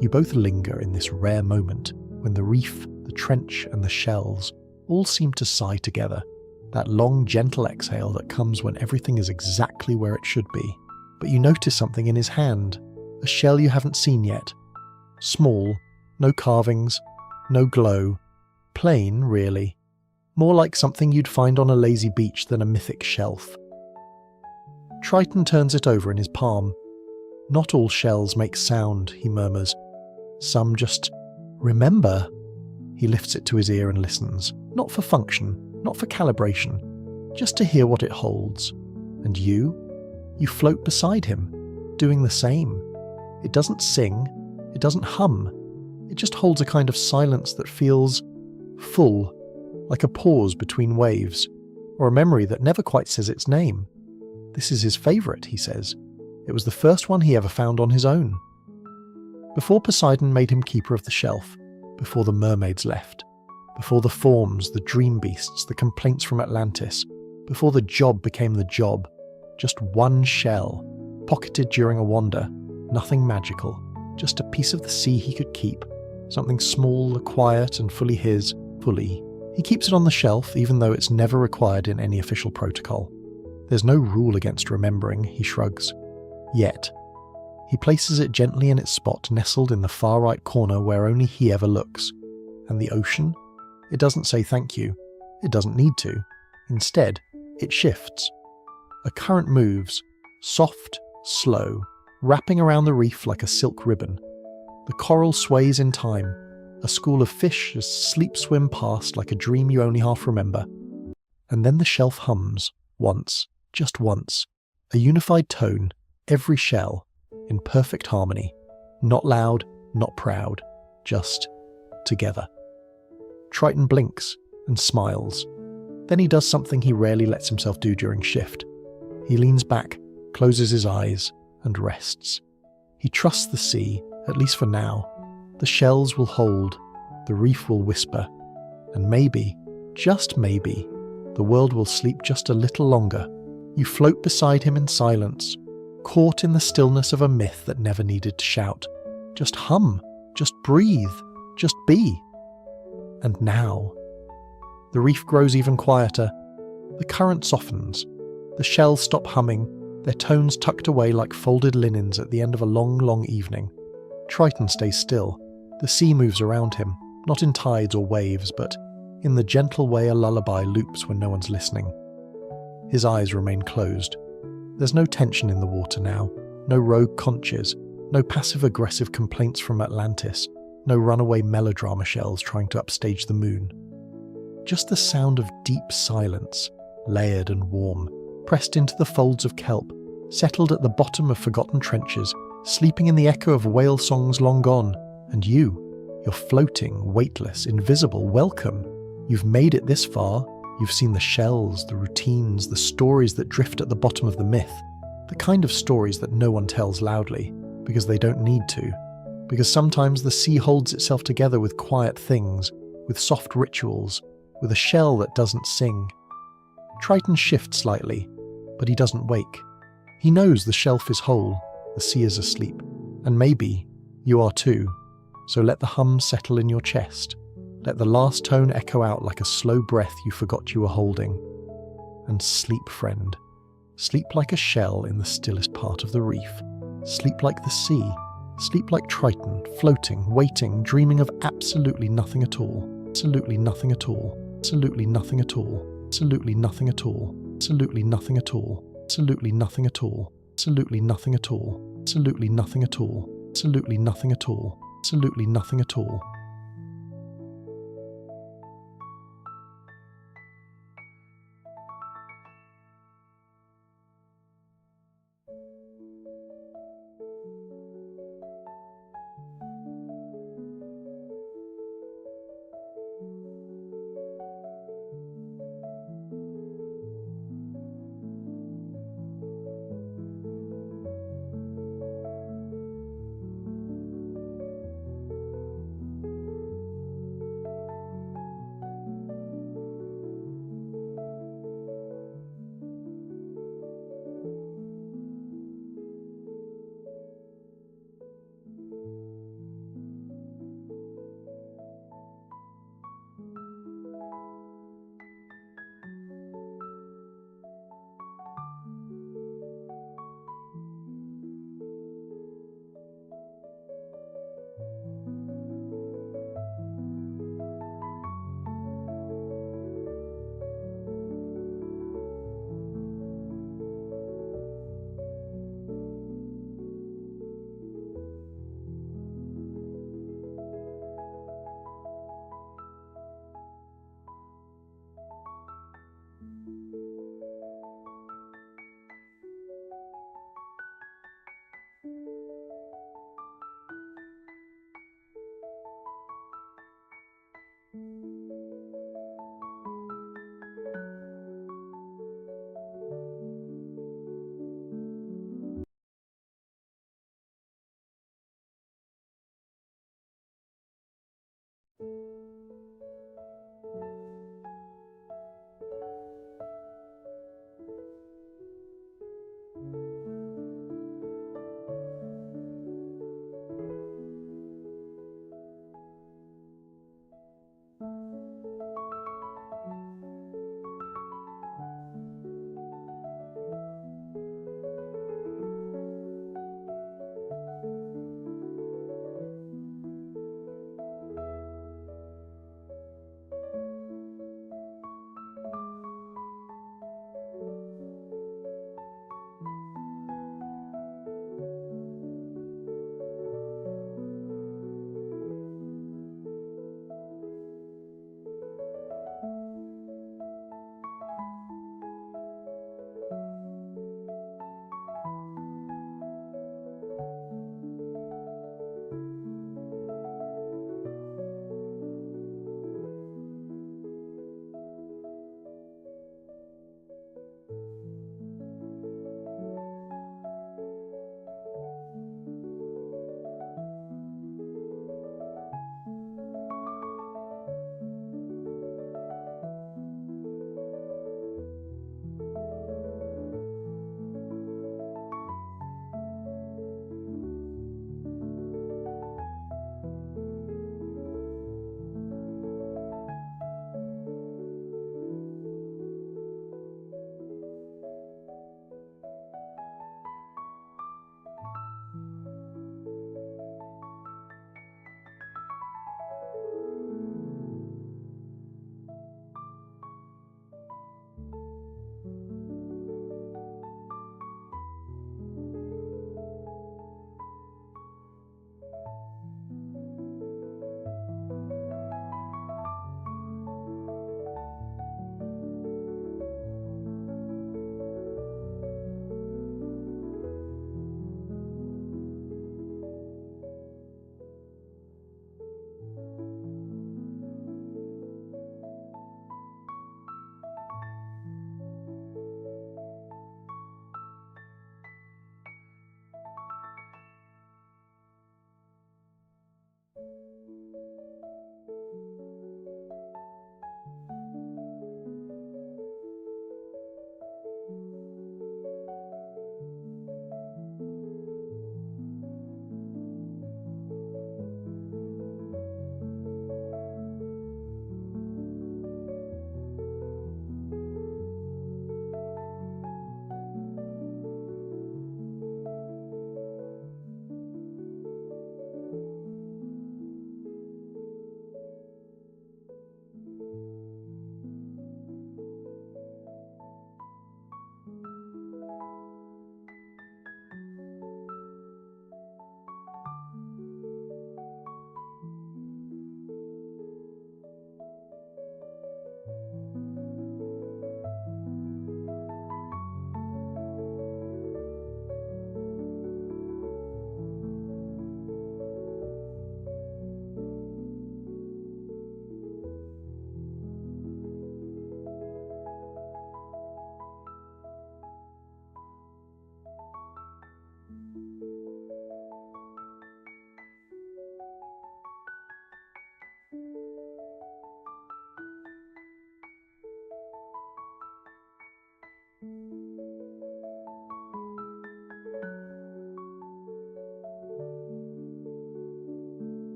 You both linger in this rare moment when the reef, the trench, and the shells all seem to sigh together. That long, gentle exhale that comes when everything is exactly where it should be. But you notice something in his hand, a shell you haven't seen yet. Small, no carvings, no glow. Plain, really. More like something you'd find on a lazy beach than a mythic shelf. Triton turns it over in his palm. Not all shells make sound, he murmurs. Some just remember. He lifts it to his ear and listens. Not for function, not for calibration, just to hear what it holds. And you float beside him, doing the same. It doesn't sing, it doesn't hum. It just holds a kind of silence that feels full, like a pause between waves, or a memory that never quite says its name. This is his favourite, he says. It was the first one he ever found on his own. Before Poseidon made him keeper of the shelf, before the mermaids left, before the forms, the dream beasts, the complaints from Atlantis, before the job became the job, just one shell, pocketed during a wander, nothing magical, just a piece of the sea he could keep, something small, quiet and fully his, fully. He keeps it on the shelf even though it's never required in any official protocol. There's no rule against remembering, he shrugs. Yet. He places it gently in its spot nestled in the far right corner where only he ever looks. And the ocean? It doesn't say thank you. It doesn't need to. Instead, it shifts. A current moves, soft, slow, wrapping around the reef like a silk ribbon. The coral sways in time. A school of fish just sleep swim past like a dream you only half remember. And then the shelf hums, once, just once. A unified tone, every shell, in perfect harmony. Not loud, not proud, just together. Triton blinks and smiles. Then he does something he rarely lets himself do during shift. He leans back, closes his eyes, and rests. He trusts the sea, at least for now. The shells will hold, the reef will whisper, and maybe, just maybe, the world will sleep just a little longer. You float beside him in silence, caught in the stillness of a myth that never needed to shout. Just hum, just breathe, just be. And now, the reef grows even quieter. The current softens. The shells stop humming, their tones tucked away like folded linens at the end of a long, long evening. Triton stays still. The sea moves around him, not in tides or waves, but in the gentle way a lullaby loops when no one's listening. His eyes remain closed. There's no tension in the water now, no rogue conches, no passive-aggressive complaints from Atlantis, no runaway melodrama shells trying to upstage the moon. Just the sound of deep silence, layered and warm, pressed into the folds of kelp, settled at the bottom of forgotten trenches, sleeping in the echo of whale songs long gone. And you're floating, weightless, invisible. Welcome. You've made it this far. You've seen the shells, the routines, the stories that drift at the bottom of the myth. The kind of stories that no one tells loudly, because they don't need to. Because sometimes the sea holds itself together with quiet things, with soft rituals, with a shell that doesn't sing. Triton shifts slightly, but he doesn't wake. He knows the shelf is whole, the sea is asleep, and maybe you are too. So let the hum settle in your chest. Let the last tone echo out like a slow breath you forgot you were holding. And sleep, friend. Sleep like a shell in the stillest part of the reef. Sleep like the sea. Sleep like Triton, floating, waiting, dreaming of absolutely nothing at all. Absolutely nothing at all. Absolutely nothing at all. Absolutely nothing at all. Absolutely nothing at all. Absolutely nothing at all. Absolutely nothing at all. Absolutely nothing at all. Absolutely nothing at all. Absolutely nothing at all.